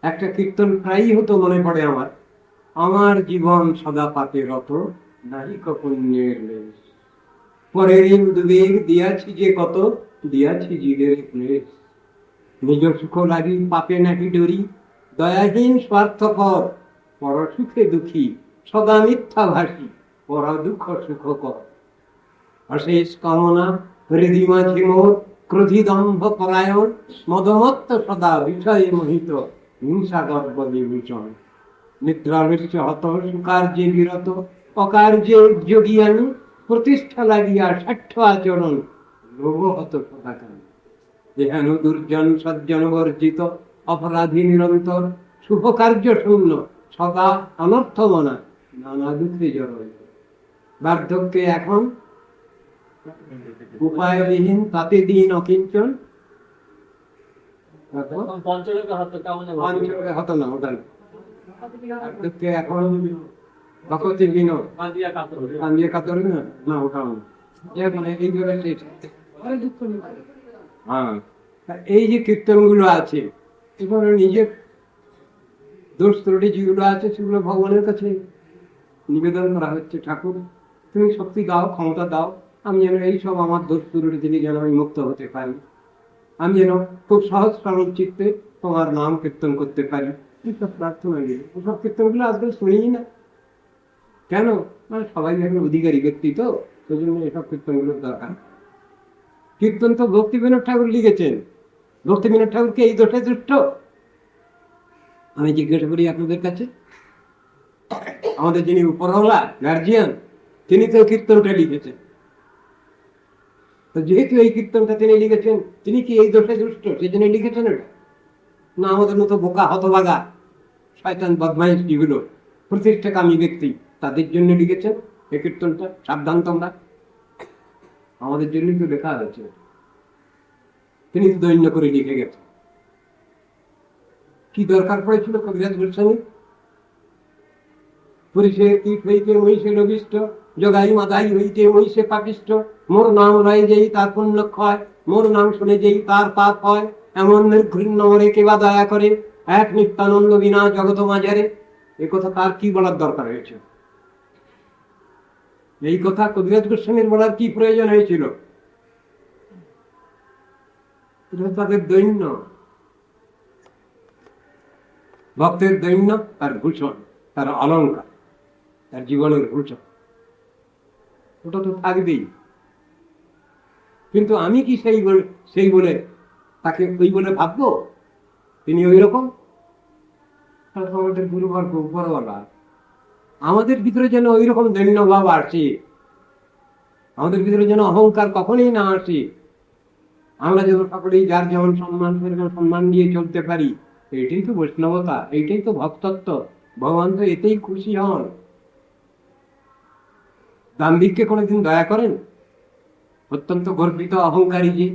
একটা কীর্তন প্রায়ই হতো, মনে পড়ে আমার, আমার জীবন সদা পাপে রত, নাহিক পুণ্যের লেশ, পরের উদ্বেগ দিয়াছি যে কত, দিয়াছি জীবের ক্লেশ, নিজ সুখ লাগি পাপে নাহি ডরি, দয়াহীন স্বার্থপর, পর সুখে দুঃখী, সদা মিথ্যা ভাষী, পর দুঃখ সুখ কর, অশেষ কামনা হৃদি মাঝে মোর, ক্রোধী দম্ভ পরায়ণ, মদমত্ত সদা বিষয়ে মোহিত, হিংসা গর্ব বিভূষণ, নিদ্রালস্য হত সুকার্যে বিরত, অকার্যে যোগী আমি, প্রতিষ্ঠা লাগিয়া স্বার্থ আচরণ, লোভ হত সদাকাল, যেহেন দুর্জন সজ্জন বর্জিত, অপরাধী নিরন্তর, শুভ কার্য শূন্য, সদা অনর্থ মনা, নানা দুঃখে জড়, বার্ধক্যে এখন উপায়বিহীন, তাতে দিন অকিঞ্চন, পঞ্চলোকে হতো না, ওটা বার্ধক্যে এখন ভকতি বিন কান্দিয়া কাতর না, ওটা হ্যাঁ। এই যে কীর্তনগুলো আছে, এগুলো নিজের দোষ ত্রুটি যেগুলো আছে, সেগুলো ভগবানের কাছে নিবেদন করা হচ্ছে। ঠাকুর, তুমি শক্তি দাও, ক্ষমতা দাও, আমি যেন এইসব আমার দোষ ত্রুটি থেকে যেন আমি মুক্ত হতে পারি, আমি যেন খুব সহজ সরল চিত্তে তোমার নাম কীর্তন করতে পারি। এইসব প্রার্থনা গেলে ওসব কীর্তনগুলো আজকাল শুনিই না। কেন? মানে সবাই এখন অধিকারী ব্যক্তি, তো সেই জন্য এসব কীর্তনগুলোর দরকার। কীর্তন তো ভক্তিবিনোদ ঠাকুর লিখেছেন। ভক্তিবিনোদ ঠাকুরকে এই দোষে দুষ্ট? আমি জিজ্ঞাসা করি আপনাদের কাছে, আমাদের যিনি উপরওয়ালা গার্জিয়ান, তিনি তো কীর্তনটা লিখেছেন। তো যেহেতু এই কীর্তনটা তিনি লিখেছেন, তিনি কি এই দোষে দুষ্ট সেই জন্য লিখেছেন ওটা? না আমাদের মতো বোকা হতভাগা শয়তান বদমাইশ যেগুলো প্রতিষ্ঠাকামী ব্যক্তি, তাদের জন্য লিখেছেন এই কীর্তনটা? সাবধান তোমরা, আমাদের জন্য তো লেখা হয়েছে। তিনি তো দৈন্য করে লিখে গেছেন। কি দরকার পড়েছিল কবিরাজ গোস্বামী? পুরুষে কীট হইতে মহিষে রবিষ্ট, জগাই মাদাই হইতে মহিষে পাপিষ্ট, মোর নাম লয় যেই তার পুণ্য ক্ষয়, মোর নাম শুনে যেই তার পাপ হয়, এমন নির্ঘৃণ্য মরে কেবা দয়া করে, এক নিত্যানন্দ বিনা জগত মাঝারে। এ কথা তার কি বলার দরকার হয়েছে? এই কথা কবিরাজ গোস্বামীর বলার কি প্রয়োজন হয়েছিল? তাদের দৈন্য, ভক্তের দৈন্য তার ভূষণ, তার অলঙ্কার, তার জীবনের ভূষণ, ওটা তো থাকবেই। কিন্তু আমি কি সেই বলে তাকে ওই বলে ভাববো তিনি ওই রকম? আমাদের গুরুবর্গ উপরওয়ালা, আমাদের ভিতরে যেন ওই রকম দৈন্য ভাব আসে, আমাদের ভিতরে যেন অহংকার কখনই না আসে। আমরা যেন সকলেই যার যেমন সম্মান সেরকম সম্মান দিয়ে চলতে পারি, এইটাই তো বৈষ্ণবতা, এইটাই তো ভক্তত্ব। ভগবান তো এতেই খুশি হন। দাম্ভিককে কোনোদিন দয়া করেন? অত্যন্ত গর্বিত অহংকারী যে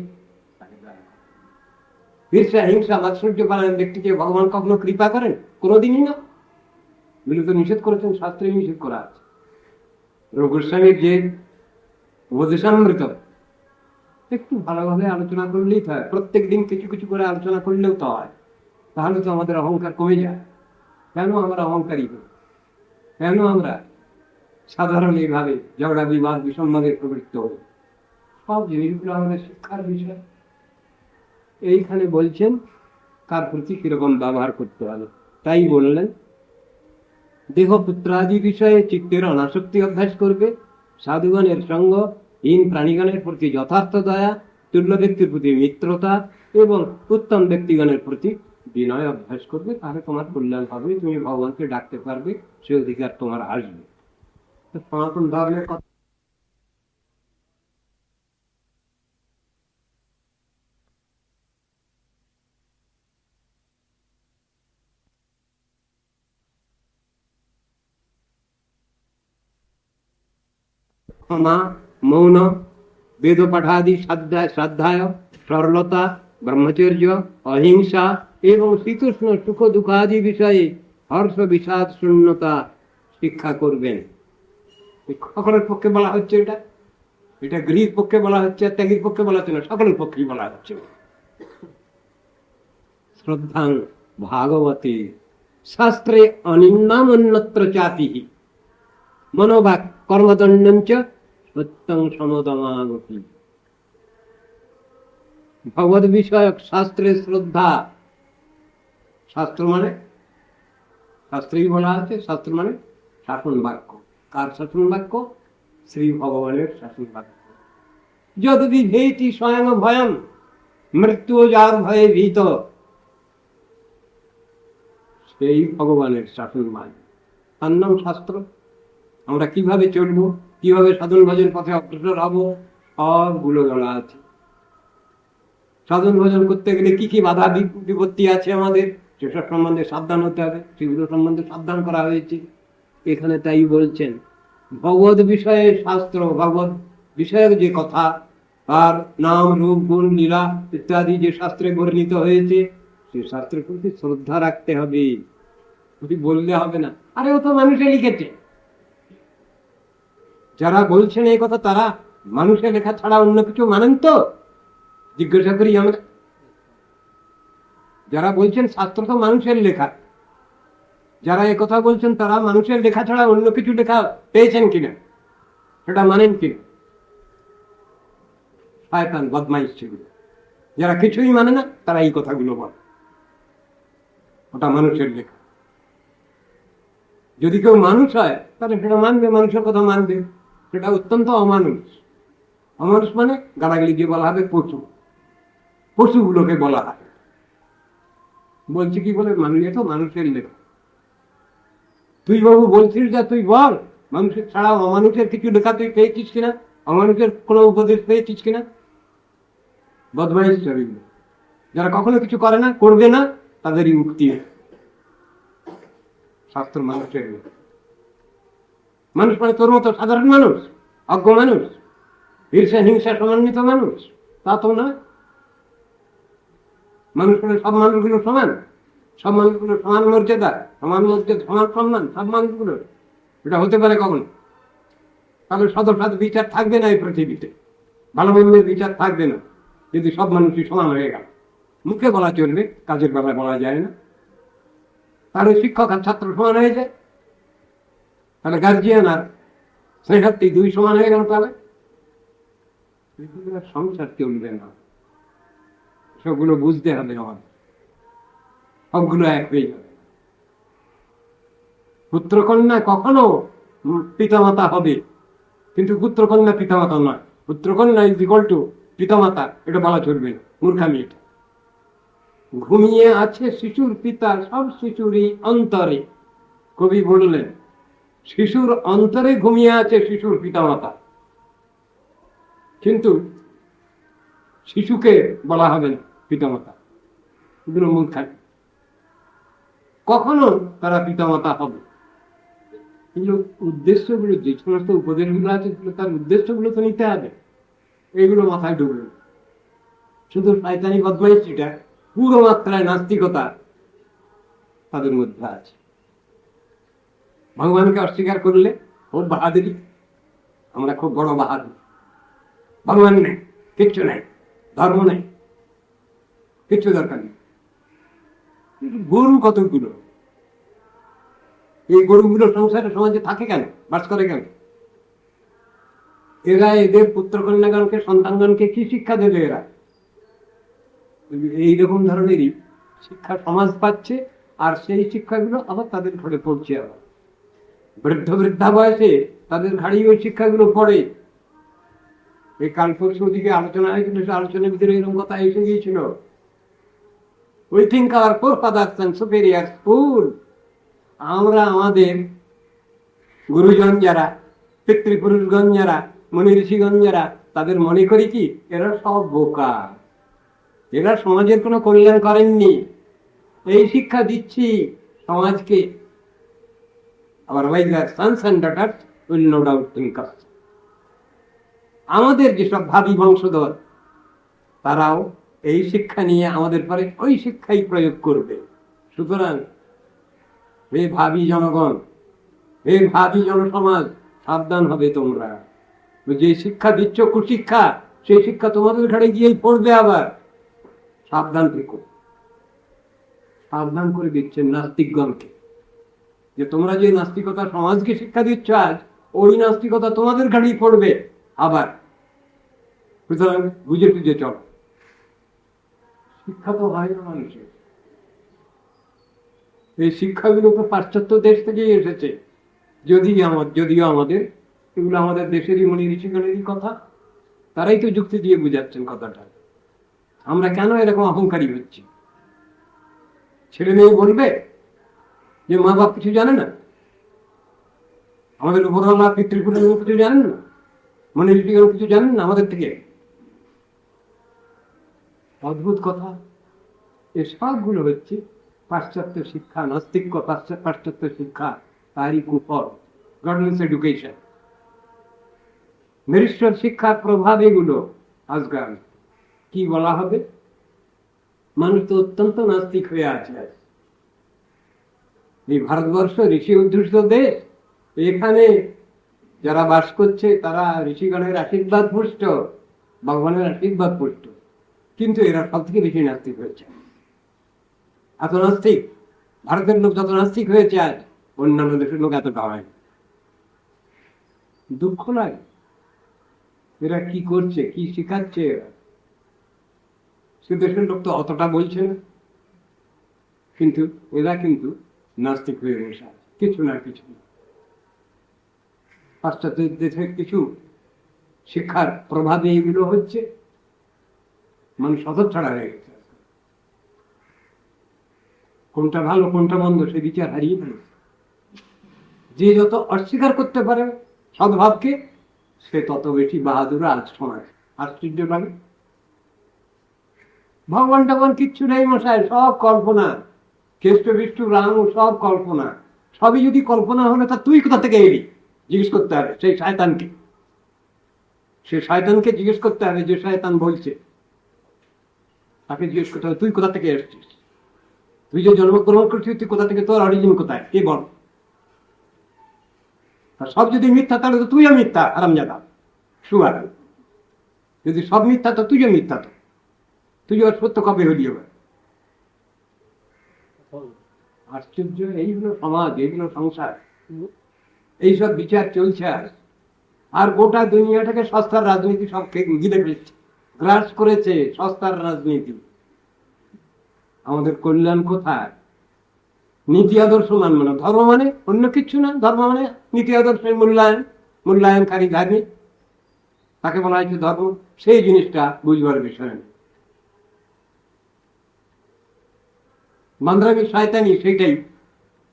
ঈর্ষা হিংসা মাৎসর্য পালন ব্যক্তিকে ভগবান কখনো কৃপা করেন? কোনোদিনই না। বিলুপ্ত নিষেধ করেছেন, শাস্ত্রে নিষেধ করা আছে। গোস্বামীর যে উপদেশামৃত একটু ভালোভাবে আলোচনা করলেই তো হয়, প্রত্যেক দিন কিছু কিছু করে আলোচনা করলেও তো হয়। তাহলে তো আমাদের অহংকার কমে যায়। কেন আমরা অহংকারী হই? কেন আমরা সাধারণ এইভাবে ঝগড়া বিবাদ বিসম্বাদে প্রবৃত্ত হই? সব জিনিসগুলো আমাদের শিক্ষার বিষয়। এইখানে বলছেন কার প্রতি কিরকম ব্যবহার করতে হবে। তাই বললেন, দেহ পুত্রাদি বিষয়ে চিত্তের অনাসক্তি অভ্যাস করবে, সাধুগণের সঙ্গ, হীন প্রাণীগণের প্রতি যথার্থ দয়া, তুল্য ব্যক্তির প্রতি মিত্রতা এবং উত্তম ব্যক্তিগণের প্রতি বিনয় অভ্যাস করবে। তাহলে তোমার কল্যাণ হবে, তুমি ভগবানকে ডাকতে পারবে, সে অধিকার তোমার আসবে। সনাতন ধর্মের কথা ক্ষমা, মৌন, বেদ পাঠাদি শ্রদ্ধায়, সরলতা, ব্রহ্মচর্য, অহিংসা এবং শীতোষ্ণ সুখ দুঃখাদি বিষয়ে হর্ষ বিষাদ শূন্যতা শিক্ষা করবেন। সকলের পক্ষে বলা হচ্ছে, এটা এটা গৃহীর পক্ষে বলা হচ্ছে, ত্যাগীর পক্ষে বলা হচ্ছে না, সকলের পক্ষেই বলা হচ্ছে। শ্রদ্ধাং ভাগবতী শাস্ত্রে অনিন্নামন্যত্র চাতি মনোভাগ কর্মদণ্ডঞ্চ সত্যং সমদমাগতি। ভগবত বিষয়ক শাস্ত্রে শ্রদ্ধা। শাস্ত্র মানে শাস্ত্রেই বলা আছে, শাস্ত্র মানে শাসন বাক্য। কার শাসন বাক্য? শ্রী ভগবানের শাসন বাক্য। যদি ভীতি স্বয়ং ভয়ম মৃত্যু যার ভয়ে ভীত, সেই ভগবানের শাসন মান। তার নাম শাস্ত্র। আমরা কিভাবে চলবো, কিভাবে সাধন ভজন পথে অগ্রসর হব, সবগুলো বলা আছে। সাধন ভজন করতে গেলে কি কি বাধা বিপত্তি আছে আমাদের, সেসব সম্বন্ধে সাবধান হতে হবে, সেগুলো সম্বন্ধে সাবধান করা হয়েছে এখানে। তাই বলছেন ভগবত বিষয়ে শাস্ত্র, ভগবত বিষয়ক যে কথা, তার নাম রূপ গুণ লীলা ইত্যাদি যে শাস্ত্রে বর্ণিত হয়েছে, সে শাস্ত্রের প্রতি শ্রদ্ধা রাখতে হবে। বললে হবে না, আরে ও তো মানুষে লিখেছে। যারা বলছেন এই কথা তারা মানুষের লেখা ছাড়া অন্য কিছু মানেন তো? জিজ্ঞাসা করি আমরা। যারা বলছেন শাস্ত্র তো মানুষের লেখা, যারা এই কথা বলছেন তারা মানুষের লেখা ছাড়া অন্য কিছু লেখা পেয়েছেন কিনা, সেটা মানেন কিনা? শয়তান বদমাইশ সেগুলো। যারা কিছুই মানে না তারা এই কথাগুলো বলে, ওটা মানুষের লেখা। যদি কেউ মানুষ হয় তাহলে সেটা মানবে, মানুষের কথা মানবে। সেটা অত্যন্ত অমানুষ। অমানুষ মানে গালাগালি দিয়ে বলা হবে পশু, পশুগুলোকে বলা হয়। বলছি কি বলে, মানুষ তো মানুষের লেখা। তুই বাবু বলছিস যা তুই বল, মানুষের ছাড়া অমানুষের কিছু লেখা তুই পেয়েছিস কিনা, অমানুষের কোনো উপদেশ পেয়েছিস কিনা? বদমাইশ চরিত্র। যারা কখনো কিছু করে না, করবে না, তাদেরই মুক্তি। শাস্ত্র মানুষের লেখা। মানুষ মানে তোর মতো সাধারণ মানুষ, অজ্ঞ মানুষ, ঈর্ষা হিংসা সমন্বিত মানুষ, তা তো না। মানুষ মানে সব মানুষগুলো সমান, সব মানুষগুলো সমান মর্যাদা, সমান মর্যাদা, সমান সম্মান, সব মানুষগুলো। এটা হতে পারে কখন? তাহলে সদসাদ বিচার থাকবে না এই পৃথিবীতে, ভালো মন্দের বিচার থাকবে না, যদি সব মানুষই সমান হয়ে গেল। মুখে বলা চলবে, কাজের বেলায় বলা যায় না। তাহলে শিক্ষক আর ছাত্র সমান হয়ে যায়, তাহলে গার্জিয়ান আর শিক্ষার্থী দুই সমান হয়ে গেল। তাহলে সংসার চলবে না। সবগুলো বুঝতে হবে, আমাদের সবগুলো এক হয়ে যাবে। পুত্রকন্যা কখনো পিতামাতা হবে, কিন্তু পুত্রকন্যা পিতামাতা নয়। পুত্রকন্যা ইজ ইকুয়াল টু পিতামাতা, এটা বলা চলবে না, মূর্খামি এটা। ঘুমিয়ে আছে শিশুর পিতা সব শিশুরই অন্তরে। কবি বললেন শিশুর অন্তরে ঘুমিয়ে আছে শিশুর পিতামাতা, কিন্তু শিশুকে বলা হবে না পিতামাতা, এগুলো মূল থাকে। কখনো তারা পিতামাতা হবে, কিন্তু উদ্দেশ্যগুলো, যে সমস্ত উপদেশগুলো আছে তার উদ্দেশ্যগুলো তো নিতে হবে, এগুলো মাথায় ঢুকবে। শুধু শয়তানি বদমাইশিটা, পুরো মাত্রায় নাস্তিকতা তাদের মধ্যে আছে। ভগবানকে অস্বীকার করলে খুব বাহাদুরি, আমরা খুব বড় বাহাদুর, ভগবান নেই, কিচ্ছু নেই, ধর্ম নেই, কিচ্ছু দরকার নেই। গরু কতগুলো, এই গরুগুলো সংসারে সমাজে থাকে কেন, বাস করে কেন? এরা এদের পুত্র কন্যাগণকে, সন্তানগণকে কি শিক্ষা দেবে? এরা এইরকম ধরনেরই শিক্ষা সমাজ পাচ্ছে, আর সেই শিক্ষাগুলো আবার তাদের ঘরে পড়ছে। আবার বৃদ্ধা বয়সে তাদের ঘাড়ি ওই শিক্ষাগুলো পড়ে। এই কাল পরশু দিকে আলোচনা হয়েছিল, সে আলোচনার ভিতরে এরকম কথা এসে গিয়েছিল, উই থিঙ্ক আওয়ার ফোরফাদার্স এন্ড সুপিরিয়রস ফুল। আমরা আমাদের গুরুজন যারা, পিতৃপুরুষগণ যারা, মুনি ঋষিগণ যারা, তাদের মনে করি কি এরা সব বোকা, এরা সমাজের কোনো কল্যাণ করেননি। এই শিক্ষা দিচ্ছি সমাজকে। আবার sons and daughters will no doubt think us. আমাদের যেসব ভাবি বংশধর, তারাও এই শিক্ষা নিয়ে আমাদের পরে ওই শিক্ষাই প্রয়োগ করবে। সুতরাং হে ভাবি জনগণ, হে ভাবি জনসমাজ, সাবধান হবে তোমরা। যে শিক্ষা দিচ্ছ কুশিক্ষা, সেই শিক্ষা তোমাদের ঘাড়ে গিয়েই পড়বে। আবার সাবধান থেকো। সাবধান করে দিচ্ছেন নাস্তিকগণকে, যে তোমরা যে নাস্তিকতা সমাজকে শিক্ষা দিচ্ছ আজ, ওই নাস্তিকতা তোমাদের ঘাড়েই পড়বে আবার। সুতরাং বুঝে টুঝে চলো। শিক্ষা তো হয় না মানুষের, এই শিক্ষাগুলো তো পাশ্চাত্য দেশ থেকেই এসেছে। যদিও আমাদের এগুলো আমাদের দেশেরই মুনি ঋষিগণেরই কথা, তারাই তো যুক্তি দিয়ে বুঝাচ্ছেন কথাটা। আমরা কেন এরকম অহংকারী হচ্ছি? ছেলে মেয়ে বলবে যে মা বাপ কিছু জানে না, আমাদের উপরওয়ালা পিতৃপুরুষ কিছু জানেন না, মুনি ঋষিগণ কিছু জানেন না আমাদের থেকে? অদ্ভুত কথা। এই সবগুলো হচ্ছে পাশ্চাত্য শিক্ষা, নাস্তিক পাশ্চাত্য শিক্ষা, তারই কুফল, গডলেস এডুকেশন। নিরীশ্বর শিক্ষার প্রভাব এগুলো। আজকাল কি বলা হবে, মানুষ তো অত্যন্ত নাস্তিক হয়ে আছে। এই ভারতবর্ষ ঋষি অধ্যুষিত দেশ, এখানে যারা বাস করছে তারা ঋষিগণের আশীর্বাদ পুষ্ট, ভগবানের আশীর্বাদ পুষ্ট, কিন্তু এরা সব থেকে বেশি নাস্তিক হয়েছে। এত নাস্তিক, ভারতের লোক যত নাস্তিক হয়েছে আজ, অন্যান্য দেশের লোক এতটা হয়। দুঃখ লাগে। এরা কি করছে, কি শিখাচ্ছে এরা? সে দেশের লোক তো অতটা বলছে না, কিন্তু এরা কিন্তু নাস্তিক হয়ে বসে আছে, কিছু না কিছু। পাশ্চাত্য দেশের কিছু শিক্ষার প্রভাবে এগুলো হচ্ছে, মানুষ হতচ্ছাড়া হয়ে গেছে। কোনটা ভালো কোনটা মন্দ সে বিচার হারিয়ে ফেলেছে। যে যত অস্বীকার করতে পারে সদ্ভাবকে, সে তত বেশি বাহাদুর আজ শোনায়। আশ্চর্য লাগে। ভগবান টগবান কিচ্ছু নেই মশাই, সব কল্পনা। কেষ্ট বিষ্টু রাম সব কল্পনা। সবই যদি কল্পনা হলে তা তুই কোথা থেকে এলি জিজ্ঞেস করতে হবে সেই শয়তানকে। সে শয়তানকে জিজ্ঞেস করতে হবে, যে শয়তান বলছে তাকে জিজ্ঞেস করতে হবে তুই কোথা থেকে এসেছিস, তুই যে জন্মগ্রহণ করছিস তুই কোথা থেকে, তোর অরিজিন কোথায়, কে বল? সব যদি মিথ্যা তাহলে তো তুইও মিথ্যা, হারামজাদা সুয়ার। যদি সব মিথ্যা তো তুইও মিথ্যা, তো তুই আর সত্য কবে হলি হবে? আশ্চর্য। এই হলো সমাজ, এই হলো সংসার, এইসব বিচার চলছে। আর গোটা দুনিয়াটাকে সস্তার রাজনীতি সব গিলে ফেলছে, গ্রাস করেছে সস্তার রাজনীতি। আমাদের কল্যাণ কোথায়? নীতি আদর্শ মানব না। ধর্ম মানে অন্য কিছু না, ধর্ম মানে নীতি আদর্শের মূল্যায়নকারী ধার্মিক, তাকে বলা হয়েছে ধর্ম। সেই জিনিসটা বুঝবার বিষয় নেই। মান্দ্রামি শয়তানি সেইটাই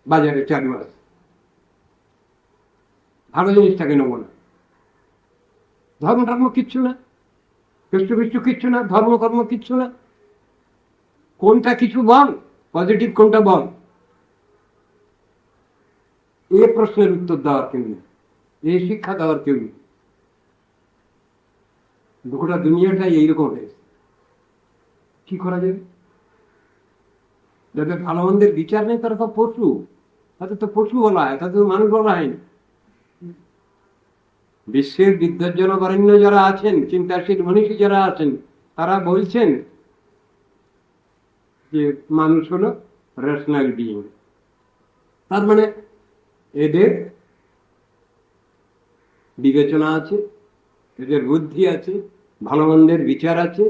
বাজারে চালু আছে। ভালো জিনিসটাকে নেব না, ধর্ম কিচ্ছু না। কৃষ্ণ বিষ্ণু কিচ্ছু না, ধর্মকর্ম কিচ্ছু না। কোনটা কিছু বল, পজিটিভ কোনটা বল, এ প্রশ্নের উত্তর দেওয়ার কেউ নেই, এই শিক্ষা দেওয়ার কেউ নেই। গোটা দুনিয়াটাই এইরকম হয়েছে। কি করা যাবে? যাদের ভালো মন্দের বিচার নেই তারা তো পশু, তাদের তো পশু বলা হয়, তাদের মানুষ বলা হয় না। বিশ্বের বিদ্যার্জন বরেণ্য যারা আছেন, চিন্তাশীল মনীষী যারা আছেন, তারা বলছেন যে মানুষ হলো রেশনাল বিইং। তার মানে এদের বিবেচনা আছে, এদের বুদ্ধি আছে, ভালো মন্দের বিচার আছে,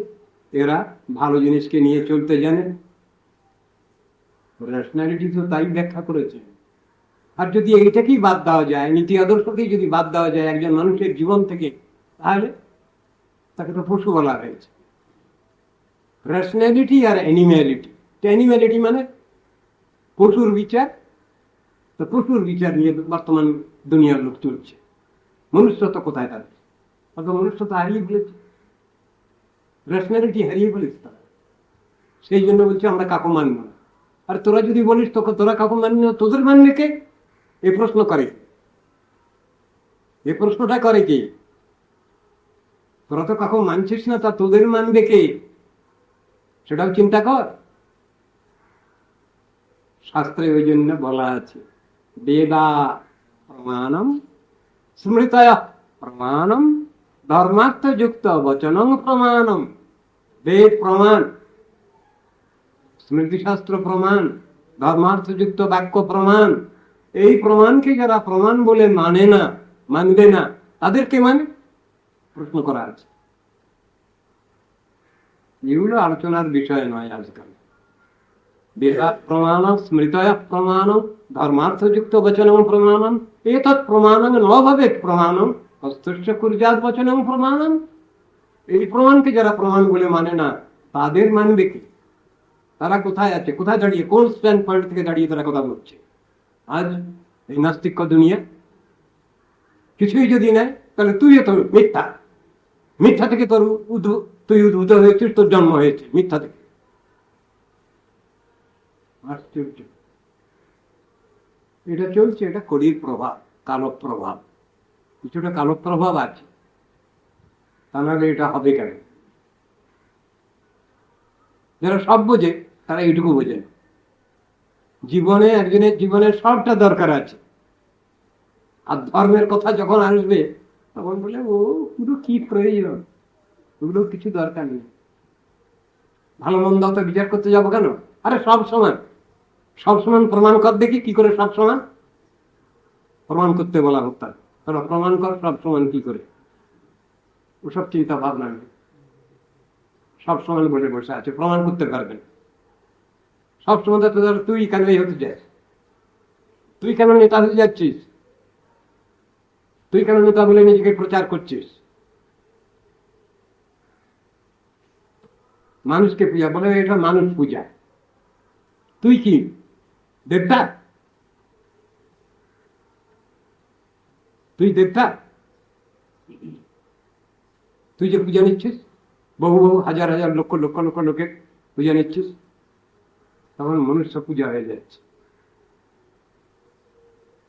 এরা ভালো জিনিসকে নিয়ে চলতে জানে। রেশনালিটি তো তাই ব্যাখ্যা করেছে। আর যদি এইটাকেই বাদ দেওয়া যায়, নীতি আদর্শকেই যদি বাদ দেওয়া যায় একজন মানুষের জীবন থেকে, তাহলে তাকে তো পশু বলা হয়েছে। রেশনালিটি আর অ্যানিম্যালিটি, অ্যানিম্যালিটি মানে পশুর বিচার, তো পশুর বিচার নিয়ে বর্তমান দুনিয়ার লোক চলছে। মনুষ্যত্ব কোথায় তাদের? অথবা মনুষ্যত্ব হারিয়ে ফেলেছে, রেশনালিটি হারিয়ে ফেলেছে তারা। সেই জন্য বলছে আমরা কাকু মানব না। আর তোরা যদি বলিস তোকে তোরা কাকু মানবি না, তোদের মানবে কে? এ প্রশ্ন করে, এ প্রশ্নটা করে কে? তোরা তো কাকু মানছিস না, তা তোদের মানবে কে? সেটাও চিন্তা কর। শাস্ত্রে ওই জন্য বলা আছে বেদা প্রমাণম স্মৃতয় প্রমাণম ধর্মার্থ যুক্ত বচনং প্রমাণম। বেদ প্রমাণ, স্মৃতিশাস্ত্র প্রমাণ, ধর্মার্থ যুক্ত বাক্য প্রমাণ। এই প্রমাণকে যারা প্রমাণ বলে মানে না, মানবে না, তাদেরকে মানে প্রশ্ন করা আছে। এগুলো আলোচনার বিষয় নয় আজকাল। বেদাৎ প্রমাণম স্মৃতয় প্রমাণম ধর্মার্থযুক্ত বচনং প্রমাণম এতৎ প্রমাণং ন ভবেৎ প্রমাণম হস্তস্য কুর্যাৎ বচনং প্রমাণম। এই প্রমাণকে যারা প্রমাণ বলে মানে না, তাদের মানবে কি? তারা কোথায় আছে, কোথায় দাঁড়িয়ে, কোন স্ট্যান্ড পয়েন্ট থেকে দাঁড়িয়ে তারা কথা বলছে? আজ এই নাস্তিক্য দুনিয়া কিছুই যদি নেয়, তাহলে তুইও তো মিথ্যা, মিথ্যা থেকে তোর তুই উদ্ভূত হয়েছিস, তোর জন্ম হয়েছে মিথ্যা থেকে। আশ্চর্য, এটা চলছে, এটা কলির প্রভাব, কালো প্রভাব, কিছুটা কালো প্রভাব আছে, তা নাহলে এটা হবে কেন? যারা সব বোঝে তারা এইটুকু বোঝে না। জীবনে একজনের জীবনের সবটা দরকার আছে, আর ধর্মের কথা যখন আসবে তখন বলে ও পুরো কি প্রয়োজন, ওগুলো কিছু দরকার নেই। ভালো মন্দ তো বিচার করতে যাবো কেন? আরে সব সমান, সব সমান প্রমাণ কর দেখি, কি করে সব সমান প্রমাণ করতে বলা হোক। তারা প্রমাণ কর সব সমান কি করে, ওসব চিন্তা ভাবনা নেই। সব সমান বলে বসে আছে, প্রমাণ করতে পারবেন। সব সময় তুই কেন এই হতে চাস, তুই কেন নেতা হতে যাচ্ছিস, তুই কেন নেতা বলে নিজেকে প্রচার করছিস? মানুষকে পূজা বলে, এটা মানুষ পূজা। তুই কি দেবতা? তুই দেবতা? তুই যে পূজা নিচ্ছিস, বহু বহু হাজার হাজার লক্ষ লক্ষ লক্ষ লোকের পূজা নিচ্ছিস, তখন মনুষ্য পূজা হয়ে যাচ্ছে।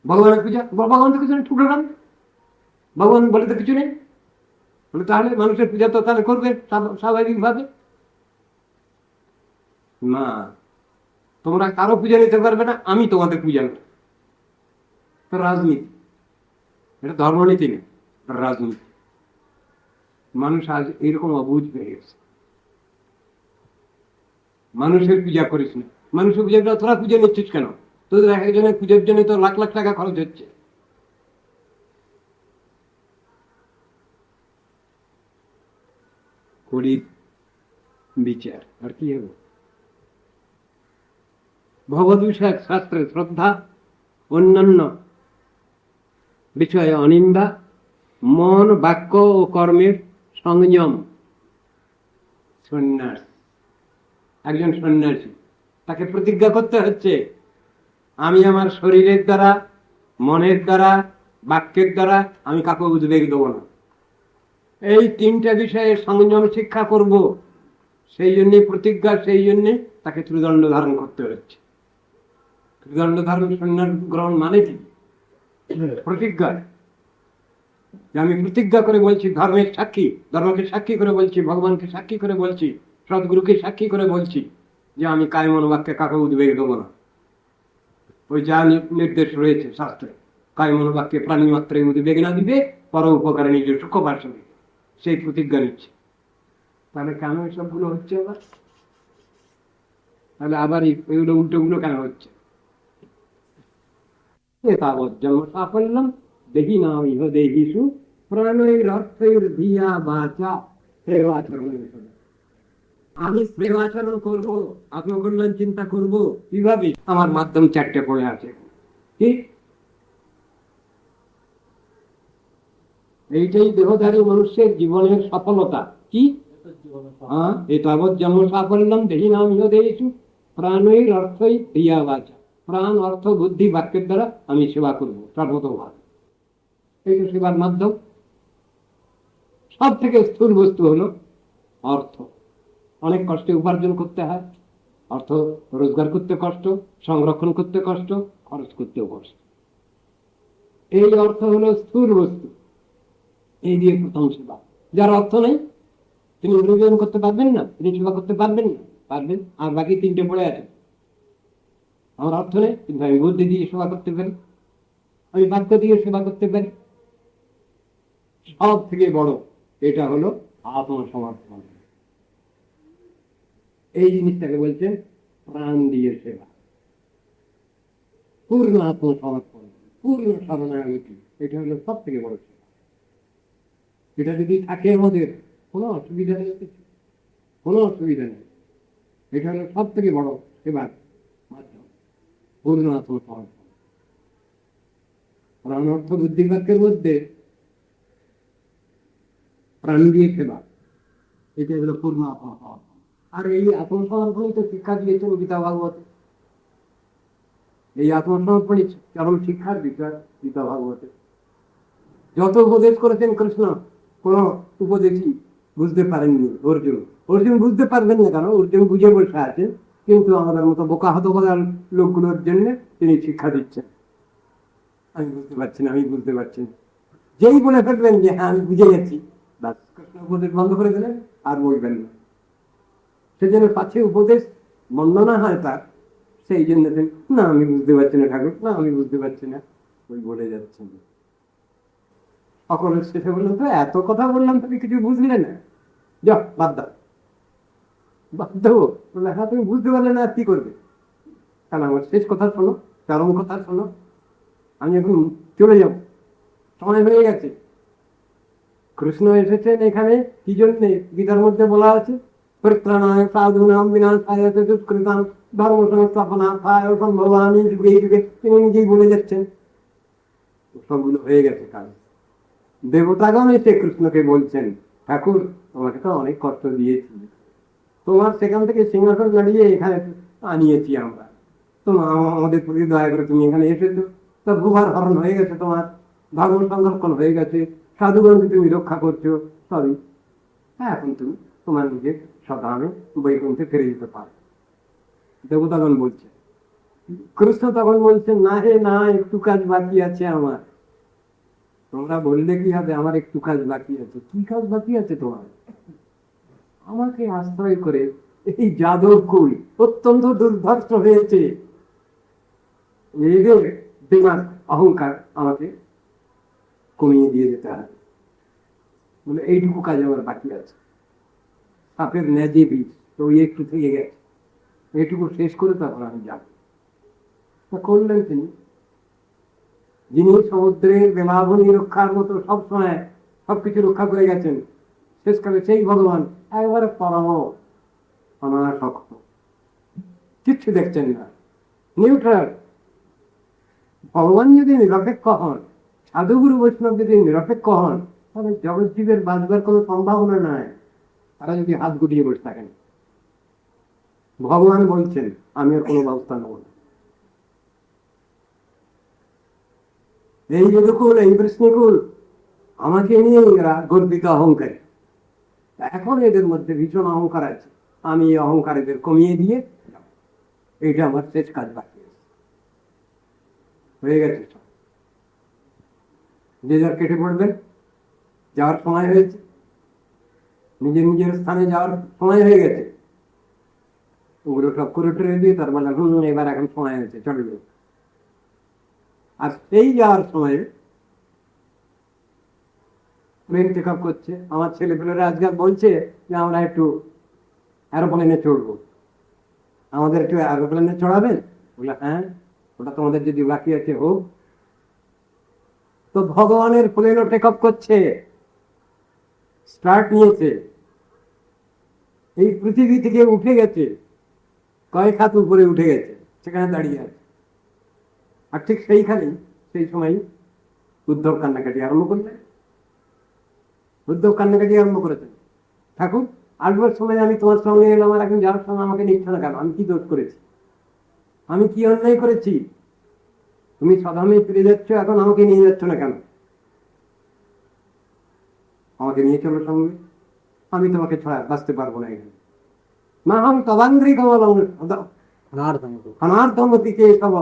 ভগবানের পূজা, ভগবান তো কিছু নেই, ঠুকরো নাম ভগবান বলে তো কিছু নেই, বলে তাহলে মানুষের পূজা তো তাহলে করবে স্বাভাবিক ভাবে না। তোমরা কারো পূজা নিতে পারবে না, আমি তোমাদের পূজা নেব। তো রাজনীতি, এটা ধর্মনীতি নেই, রাজনীতি। মানুষ আজ এইরকম অবুঝ হয়ে গেছে। মানুষের পূজা করিস না, মানুষের পূজা, তোরা পূজা নিচ্ছিস কেন? তোদের এক একজনের পূজার জন্য তো লাখ লাখ টাকা খরচ হচ্ছে। কলির বিচার আর কি হবে? ভগবত বিষয়ক শাস্ত্রের শ্রদ্ধা, অন্যান্য বিষয়ে অনিন্দা, মন বাক্য ও কর্মের সংযম। সন্ন্যাস, একজন সন্ন্যাসী, তাকে প্রতিজ্ঞা করতে হচ্ছে আমি আমার শরীরের দ্বারা, মনের দ্বারা, বাক্যের দ্বারা আমি কাউকে উদ্বেগ দেবো না। এই তিনটা বিষয়ে সংযম শিক্ষা করব, সেই জন্য প্রতিজ্ঞা, সেই জন্য তাকে ত্রিদণ্ড ধারণ করতে হচ্ছে। ত্রিদণ্ড ধারণ সন্ন্যাস গ্রহণ মানে কি? প্রতিজ্ঞা। যে আমি প্রতিজ্ঞা করে বলছি, ধর্মের সাক্ষী, ধর্মকে সাক্ষী করে বলছি, ভগবানকে সাক্ষী করে বলছি, সদ্গুরুকে সাক্ষী করে বলছি যে আমি কায় মনোবাক্যে কাকে উদ্বেগ দেবো না। ওই যা নির্দেশ রয়েছে শাস্ত্রে, কায় মনোবাক্যে প্রাণী মাত্রে উদ্বেগ না দিবে, পর উপকারে নিজের সুখ বাসবে, সেই প্রতিজ্ঞা নিচ্ছে। তাহলে কেন এসবগুলো হচ্ছে আবার? তাহলে আবার এগুলো উল্টোগুলো কেন হচ্ছে? তাবৎ জন্ম সাফল্যম দেহি নাম ইহ দেহিষু প্রণয়ের অর্থের ধিয়া বাচা সেবাচরণ। আমি প্রেমাচরণ করবো, আত্মকল্যাণ চিন্তা করব কিভাবে? আমার মাধ্যম চারটে পড়ে আছে। কি? এইটাই দেহধারী মানুষের জীবনের সফলতা। কি? হ্যাঁ, এই তাবৎ জন্ম সাফল্যম দেহি নাম ইহ দেহিষু প্রাণের অর্থই ধিয়া বাচা। প্রাণ, অর্থ, বুদ্ধি, বাক্যের দ্বারা আমি সেবা করবো সর্বতোভাবে। এই তো সেবার মাধ্যম। সব থেকে স্থূল বস্তু হলো অর্থ। অনেক কষ্টে উপার্জন করতে হয়, অর্থ রোজগার করতে কষ্ট, সংরক্ষণ করতে কষ্ট, খরচ করতেও কষ্ট। এই অর্থ হলো স্থূল বস্তু, এই দিয়ে প্রথম সেবা। যার অর্থ নেই তিনি উপার্জন করতে পারবেন না, তিনি সেবা করতে পারবেন না। পারবেন, আর বাকি তিনটে পড়ে আছে। আমার অর্থ নেই কিন্তু আমি বুদ্ধি দিয়ে সেবা করতে পারি, আমি বাক্য দিয়ে সেবা করতে পারি। সব থেকে বড় এটা হলো আত্মসমর্পণ। এই জিনিসটাকে বলছেন প্রাণ দিয়ে সেবা, পূর্ণ আত্মসমর্পণ, পূর্ণ শরণাগতি। এটা হলো সব থেকে বড় সেবা। এটা যদি থাকে আমাদের, কোনো অসুবিধা নেই, কোনো অসুবিধা নেই। এটা হলো সব থেকে বড় সেবার মাধ্যম, পূর্ণ আত্মসমর্পণ। প্রাণ, অর্থ, বুদ্ধি, বাক্যের মধ্যে প্রাণ দিয়ে সেবা, এটা হলো পূর্ণ আত্মসমর্পণ। আর এই আত্মসমর্পণই তো শিক্ষা দিয়েছেন গীতা ভাগবতে। এই আত্মসমর্পণই কেবল শিক্ষার বিষয় গীতা ভাগবতে। যত উপদেশ করেছেন কৃষ্ণ, কোন উপদেশই বুঝতে পারেননি অর্জুন। অর্জুন বুঝতে পারবেন না, কেন? অর্জুন বুঝে বসে আছেন, কিন্তু আমাদের মতো বোকা হতভাগার লোকগুলোর জন্য তিনি শিক্ষা দিচ্ছেন। আমি বুঝতে পারছি না, আমি বুঝতে পারছি না। যেই বলে ফেলবেন যে হ্যাঁ আমি বুঝে গেছি, ব্যাস কৃষ্ণ উপদেশ বন্ধ করে দিলেন, আর বলবেন না। সেজন্য পাছে উপদেশ বন্দনা হয় তার, সেই জন্য না আমি বুঝতে পারছি না ঠাকুর, না আমি বুঝতে পারছি না, ওই বলে যাচ্ছেন। সকলের শেষে বললাম তো এত কথা বললাম, তুমি কিছু বুঝলে না, যাও বাদ দাও, বাদ দেবো। বললে হ্যাঁ তুমি বুঝতে পারলে না, আর কি করবে? কারণ আমার শেষ কথা শোনো, চরম কথা শোনো, আমি এখন চলে যাব, সময় হয়ে গেছে। কৃষ্ণ এসেছেন এখানে কি জন্যে? গীতার মধ্যে বলা আছে পরিত্রাণায় সাধুনাম বিনাশায় চ দুষ্কৃতাম ধর্ম সংস্থাপনায় সম্ভবামি যুগে যুগে, তিনি নিজেই বলে যাচ্ছেন। সবগুলো হয়ে গেছে কাজ। দেবতাগণ এসে কৃষ্ণকে বলছেন, ঠাকুর তোমাকে তো অনেক কষ্ট দিয়েছি, তোমার সেখান থেকে সিংহাসন দাঁড়িয়ে এখানে আনিয়েছি আমরা, তোমার আমাদের প্রতি দয়া করে তুমি এখানে এসেছো, তো ভূভার হরণ হয়ে গেছে, তোমার ধর্ম সংরক্ষণ হয়ে গেছে, সাধুগণকে তুমি রক্ষা করছো, সবই। হ্যাঁ, এখন তুমি তোমার নিজের সদামে বৈকুণ্ঠে ফিরে যেতে পারো। দেবতাগণ বলছে। কৃষ্ণ তখন বলছেন, না হে না, একটু কাজ বাকি আছে আমার। তোমরা বললে কি হবে, আমার একটু কাজ বাকি আছে। কি কাজ বাকি আছে তোমার? আমাকে আশ্রয় করে এই যাদব কুল অত্যন্ত দুর্ধর্ষ হয়েছে, এদের দিমাগ অহংকার আমাকে কমিয়ে দিয়ে যেতে হবে। বলে এইটুকু কাজ আমার বাকি আছে। সাপের ন্যাজে বীজ তো একটু থেকে গেছে, এইটুকু শেষ করে তখন আমি যাব। করলেন তিনি, যিনি সমুদ্রের বেলাভূমি রক্ষার মতো সবসময় সবকিছু রক্ষা করে গেছেন, শেষকালে সেই ভগবান একবারে পরম অনাসক্ত, কিচ্ছু দেখছেন না, নিউট্রাল। ভগবান যদি নিরপেক্ষ হন, সাধুগুরু বৈষ্ণব যদি নিরপেক্ষ হন, তাহলে জগৎজীবের বাঁচবার কোনো সম্ভাবনা নাই। তারা যদি হাত গুটিয়ে বসে থাকেন, ভগবান বলছেন আমি আর কোনো ব্যবস্থা নেব না। এই যদুকুল, এই বৃষ্ণিকুল আমাকে নিয়ে এরা গর্বিত অহংকারী। এখন এদের মধ্যে ভীষণ অহংকার আছে, আমি এই অহংকার এদের কমিয়ে দিয়ে এইটা আমার শেষ কাজ বাকি আছে। হয়ে গেছে, যে যার কেটে পড়বেন, যাওয়ার সময় হয়েছে, নিজের নিজের স্থানে যাওয়ার সময় হয়ে গেছে। ওগুলো সব করে টরে দিয়ে তার মানে এবার এখন সময় হয়েছে, চলে যাবে। আর সেই যাওয়ার সময় প্লেন টেক আপ করছে, আমার ছেলেপেলেরা আজকাল বলছে যে আমরা একটু এরোপ্লেনে চড়বো, আমাদের একটু এরোপ্লেনে চড়াবেন? বলে হ্যাঁ, ওটা তোমাদের যদি বাকি আছে হোক। তো ভগবানের প্লেনও টেক আপ করছে, স্টার্ট নিয়েছে, এই পৃথিবী থেকে উঠে গেছে, কয়েক হাত উপরে উঠে গেছে, সেখানে দাঁড়িয়ে আছে। আর ঠিক সেইখানেই সেই সময় উদ্ধব কান্নাকাটি আরম্ভ করলেন। উদ্ধব কান্নাকাটি আরম্ভ করেছেন, ঠাকুর আসবার সময় আমি তোমার সঙ্গে এলাম, আর এখন যাওয়ার সময় আমাকে নিচ্ছ না কেন? আমি কি দোষ করেছি? আমি কি অন্যায় করেছি? তুমি সদামে ফিরে যাচ্ছ, এখন আমাকে নিয়ে যাচ্ছ না কেন? আমাকে নিয়ে চলো সঙ্গে, আমি তোমাকে ছাড়া বাঁচতে পারবো না এখানে। না আমি তদান্দ্রী অনার্থমতিকে সব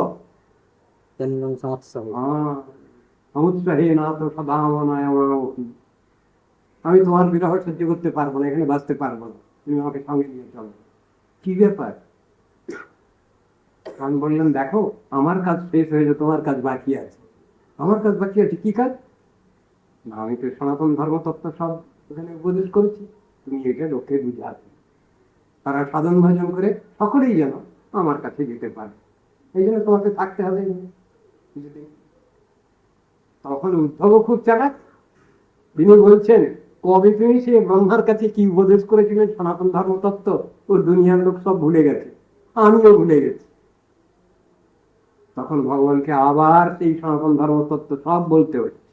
আমি তোমার বিরহ সহ্য করতে পারবো না, এখানে বাঁচতে পারবো না, তুমি আমাকে সঙ্গে নিয়ে চলো। কি ব্যাপার? আমি বললাম দেখো, আমার কাজ শেষ হয়েছে, তোমার কাজ বাকি আছে। আমার কাজ বাকি আছে? কি কাজ? না আমি তো সনাতন ধর্মতত্ত্ব সব এখানে উপদেশ করেছি, তুমি এটা লোককে বুঝাবে, তারা সাধন ভজন করে সকলেই যেন আমার কাছে যেতে পারে, এই জন্য তোমাকে থাকতে হবে। তখন উদ্ধব খুব চালাক, তিনি বলছেন কবে তুমি সে ব্রহ্মার কাছে কি উপদেশ করেছিলেন সনাতন ধর্মতত্ত্ব, ওর দুনিয়ার লোক সব ভুলে গেছে, আমিও ভুলে গেছি। তখন ভগবানকে আবার সেই সনাতন ধর্মতত্ত্ব সব বলতে হচ্ছে,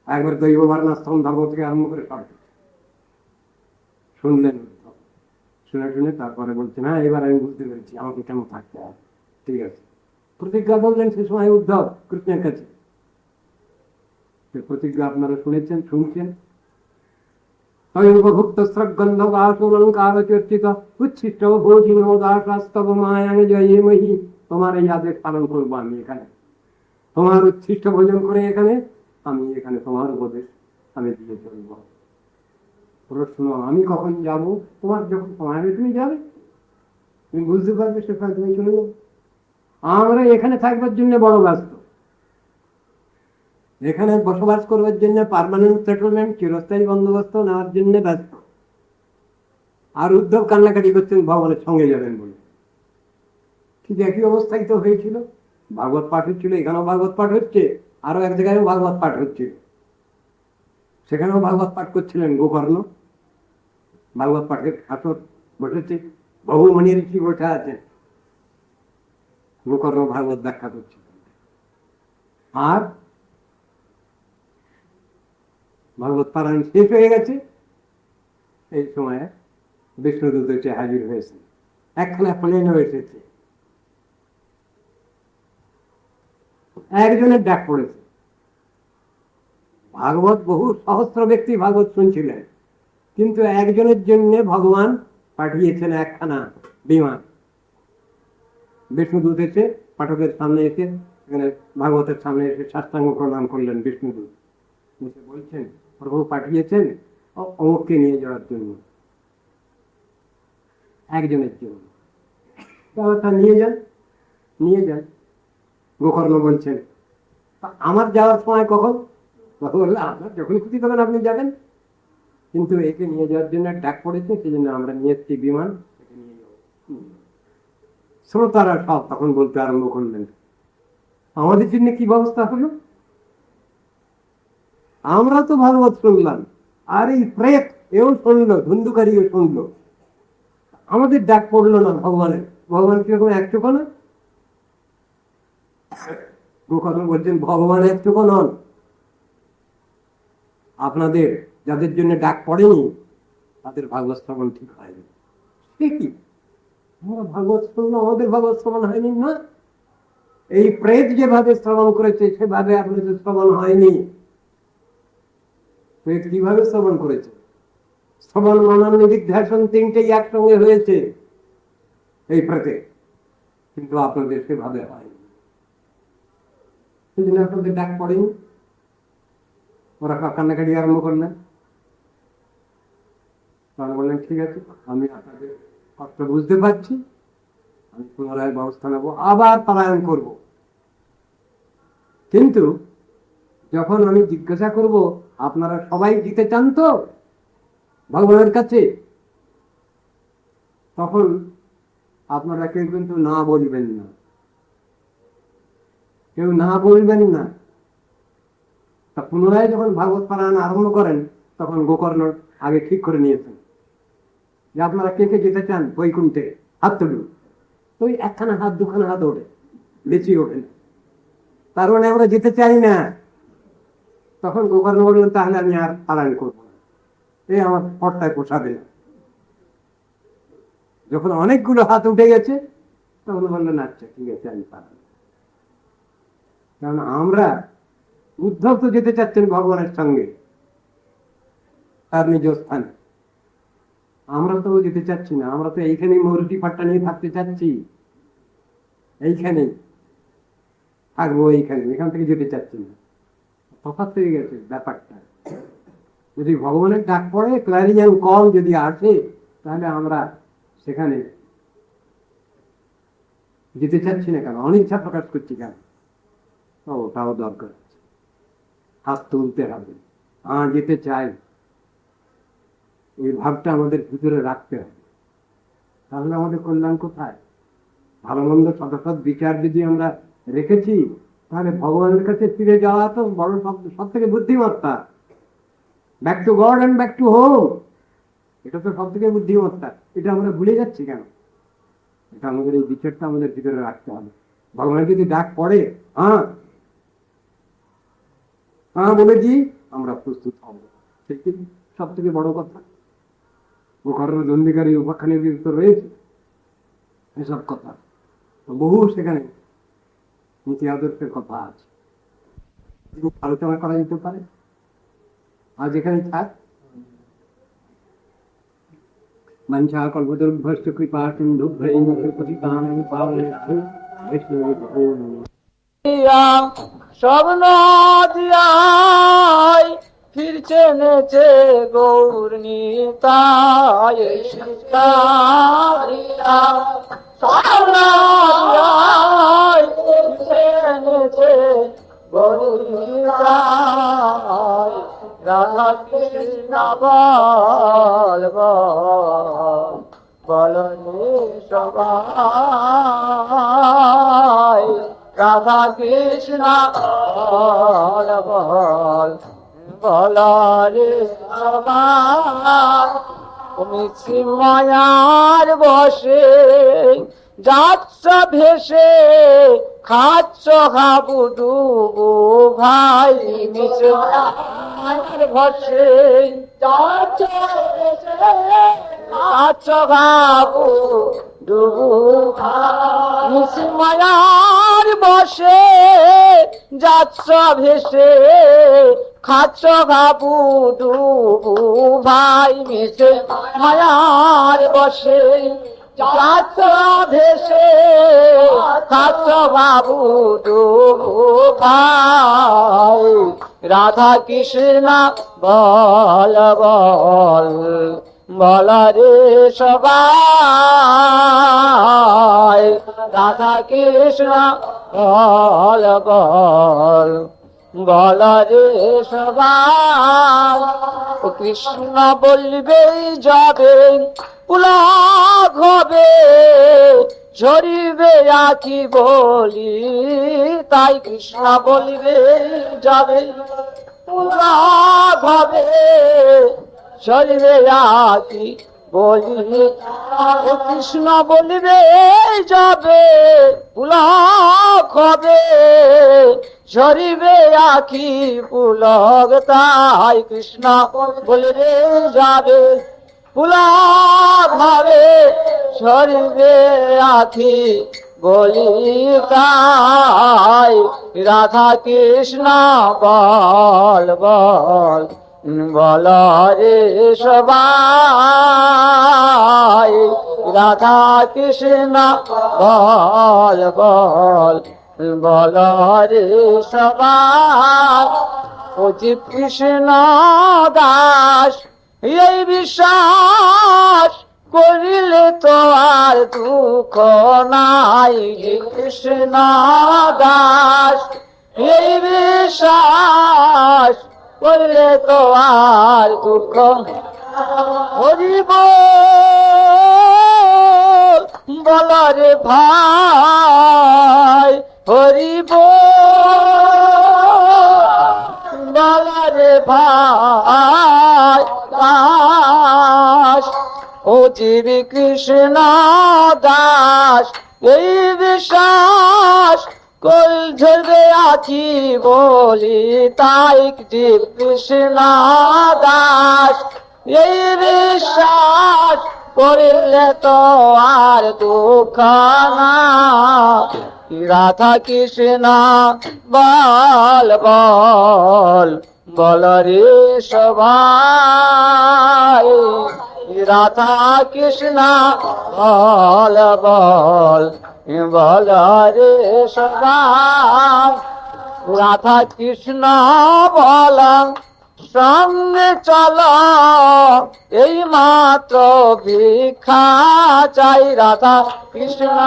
একবার দৈব বর্ণাশ্রম ধর্ম থেকে আরম্ভ করে সব শুনলেন। শুনে শুনে তারপরে বলছেন হ্যাঁ এবার আমি বুঝতে পেরেছি আমাকে কেন থাকতে হবে, ঠিক আছে। প্রতিজ্ঞা বললেন সে সময় উদ্ধব কৃষ্ণের কাছে। প্রতিজ্ঞা আপনারা শুনেছেন, শুনছেন। ভুক্ত স্রগন্ধ বাসুলঙ্কার চর্চিত উচ্ছিষ্ট ভোজিনো দাসস্তব মায়াং জয়মহি। তোমার এই আদেশ পালন করবো আমি এখানে, তোমার উচ্ছিষ্ট ভোজন করে এখানে আমি এখানে তোমার উপদেশ আমি দিয়ে চলবো। প্রশ্ন আমি কখন যাব? তোমার যখন সময় হবে তুমি যাবে, তুমি বুঝতে পারবে সেখানে তুমি চলে যাবে। আমরা এখানে থাকবার জন্য বড় ব্যস্ত, এখানে বসবাস করবার জন্য পার্মানেন্ট সেটেলমেন্ট, চিরস্থায়ী বন্দোবস্ত নেওয়ার জন্য ব্যস্ত। আর উদ্ধব কান্নাকাটি করছেন ভগবানের সঙ্গে যাবেন বলে। ঠিক একই অবস্থায় তো হয়েছিল, ভাগবত পাঠ হচ্ছিল, এখানেও ভাগবত পাঠ হচ্ছে, আরো এক জায়গায় ভাগবত পাঠ হচ্ছে, সেখানেও ভাগবত পাঠ করছিলেন গোকর্ণ। ভাগবত পাঠের আসর বসেছে, বহু মনি ঋষি বসে আছে, গোকর্ণ ভাগবত ব্যাখ্যা করছে। আর ভাগবত পারায়ণ শেষ হয়ে গেছে, এই সময় বিষ্ণুদূত এসে হাজির হয়েছে, একখানা প্লেনে এসেছে, একজনের ডাক পড়েছে। ভাগবত বহু সহস্র ব্যক্তি ভাগবত শুনছিলেন, কিন্তু একজনের জন্য ভগবান পাঠিয়েছেন একখানা বিমান। বিষ্ণুদূত এসে পাঠকের সামনে এসে, এখানে ভাগবতের সামনে এসে সাষ্টাঙ্গ প্রণাম করলেন। বিষ্ণুদূত বলছেন প্রভু পাঠিয়েছেন অমুককে নিয়ে যাওয়ার জন্য, একজনের জন্য, তা নিয়ে যান, নিয়ে যান। গোকর্ণ বলছেন আমার যাওয়ার সময় কখন? বললাম আপনার যখন খুশি তখন আপনি যাবেন, কিন্তু একে নিয়ে যাওয়ার জন্য ডাক পড়েছে, সেই জন্য আমরা নিয়ে এসছি বিমান, একে নিয়ে যাবো। শ্রোতারা সব তখন বলতে আরম্ভ করলেন আমাদের জন্য কি ব্যবস্থা হলো? আমরা তো ভাগবত শুনলাম, আর এই প্রেত এও শুনলো, ধুন্ধুকারীও শুনলো, আমাদের ডাক পড়লো না ভগবানের। ভগবান কিরকম একটুকু না? গোকর্ণ বলছেন ভগবান একটুকু নন, আপনাদের যাদের জন্য ডাক পড়েনি তাদের ভাগবত শ্রবণ ঠিক হয়নি। সে কি আমরা ভাগবত শুনলো, আমাদের ভাগবত শ্রবণ হয়নি? না, এই প্রেত যেভাবে শ্রবণ করেছে সেভাবে আপনাদের শ্রবণ হয়নি। কিভাবে শ্রবণ করেছে? শ্রবণ মনন নিদিধ্যাসন তিনটেই একসঙ্গে হয়েছে এই প্রতে, কিন্তু আপনাদের সেভাবে হয়নি। সেদিন আপনাদের ডাক পড়েনি, ওরা কান্নাকাটি আরম্ভ করলেন। তারা বললেন ঠিক আছে, আমি আপনাদের কষ্ট বুঝতে পারছি, আমি পুনরায় ব্যবস্থা নেব, আবার পালায়ন করব। কিন্তু যখন আমি জিজ্ঞাসা করব আপনারা সবাই দিতে চান তো ভগবানের কাছে, তখন আপনারা কেউ কিন্তু না বলবেন না, কেউ না বলবেন না। তা পুনরায় যখন ভাগবত পারায়ণ আরম্ভ করেন, তখন গোকর্ণ আগে ঠিক করে নিয়েছেন যে আপনারা কে কে যেতে চান বৈকুণ্ঠে, হাত তুলুন। ওই একখানা হাত দুখানা হাত ওঠে, বেশি ওঠে না। তার মানে আমরা যেতে চাই না। তখন গোকর্ণ বললেন তাহলে আমি আর পালায়ন করবো না, এই আমার পটটায় পোষাবে না। যখন অনেকগুলো হাত উঠে গেছে তখন বললেন আচ্ছা ঠিক আছে আমি পালাবো। কারণ আমরা, উদ্ধব তো যেতে চাচ্ছেন ভগবানের সঙ্গে তার নিজ স্থানে, আমরা তো যেতে চাচ্ছি না। আমরা তো এইখানেই মৌরুটি পাট্টা নিয়ে থাকতে চাচ্ছি, এইখানেই থাকবো, এইখানে, এখান থেকে যেতে চাচ্ছি না। তফাৎ হয়ে গেছে ব্যাপারটা। যদি ভগবানের ডাক পড়ে, ক্লারিয়ান কল যদি আসে, তাহলে আমরা সেখানে যেতে চাচ্ছি না কেন, অনিচ্ছা প্রকাশ করছি কেন? ওটাও দরকার, হাত তুলতে হবে, যেতে চাই, এই ভাবটা আমাদের ভিতরে রাখতে হবে। তাহলে আমাদের কল্যাণ কোথায়? ভালো মন্দ সদসৎ বিচার যদি আমরা রেখেছি, তাহলে ভগবানের কাছে ফিরে যাওয়া তো বড় সব থেকে বুদ্ধিমত্তা। Back to god and back to home, এটা তো সব থেকে বুদ্ধিমত্তা। এটা আমরা ভুলে যাচ্ছি কেন? এটা আমাদের এই বিচারটা আমাদের ভিতরে রাখতে হবে। ভগবানের যদি ডাক পড়ে, বলেছি, আমরা প্রস্তুত হব, সেটি সব থেকে বড় কথা। ও কারণ দন্ডিকারী উপাখ্যানের তো রয়েছে এসব কথা, বহু সেখানে নীতি আদর্শের কথা আছে, আলোচনা করা যেতে পারে। আজ এখানে থাক। মঞ্চা কল্পতরুভ্যশ্চ কৃপা সিন্ধুভ্যৈঃ পতিতানাং পাবনেভ্যো বৈষ্ণবেভ্যো নমঃ। স্বপ্ন দিয়াই ফিরছে নেচে গৌর নিতাই, স্বপ্ন দিয়াই ফিরছে নেচে গৌর নিতাই, রাধা কৃষ্ণ বল বলনি সবাই, রাধা কৃষ্ণ বল বল বলরে সবাই। তুমি মায়ার বসে যাচ্ছ ভেসে, খাচ্ছ হাবু ডুবু ভাই, মিছে মায়ার বসে যাচ্ছ ভেসে, খাচ্ছ হাবু ডুবু ভাই, মিছে মায়ার বসে যাচ্ছ ভেসে, খাচ্ছ হাবু ডুবু ভাই, মিছে মায়ার বসে যাচ্ছ ভেসে, খাচ্ছ বাবু ডুবু ভাই, রাধা কৃষ্ণ বল বল বলরে সবাই, রাধা কৃষ্ণ বল বল বলরে সবাই। কৃষ্ণ বলবে যাবে পুলক হবে, ঝরিবে আখি বলি, তাই কৃষ্ণ বলবে যাবে পুলক হবে, ঝরিবে আখি বলি, কৃষ্ণ বলবে যাবে পুলক হবে, ঝরিবে আখি পুলক, তাই কৃষ্ণ বলবে যাবে পুলক হবে, ঝরিবে আখি বলি, তাই রাধা কৃষ্ণ বল বল বল রে সবাই রাধা কৃষ্ণ বল বল বল রে সবাই অতি কৃষ্ণ দাস এই বিশ্বাস করিলে তো আর দুঃখ নাই যে কৃষ্ণ দাস এই বিশ্বাস করলে তো আর দুঃখ হরিব বল রে ভাই হরিব বল রে ভাই দাস ও জীবী কৃষ্ণ দাস এই বিশ্বাস কল ঝরবে আছি বলি তাই জীব কৃষ্ণ দাস এই বিশ্বাস করিলে তো আর দুঃখ না রাধা কৃষ্ণ বল বল বল রে সবাই রাধা কৃষ্ণ বল বল বল রে সবাই রাধা কৃষ্ণ বল সঙ্গে চল এই মাত্র ভিক্ষা চাই রাধা কৃষ্ণ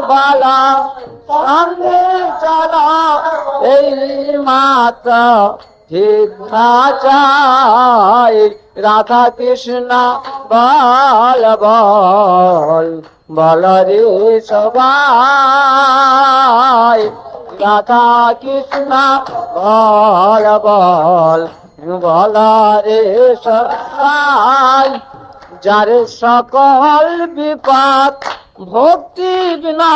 বল সঙ্গে চল এই মাত্র ভিক্ষা চাই রাধা কৃষ্ণ বল বল বল রে সবাই রাধা কৃষ্ণ বল বল বল রে সবাই যার সকল বিপদ ভক্তি বিনা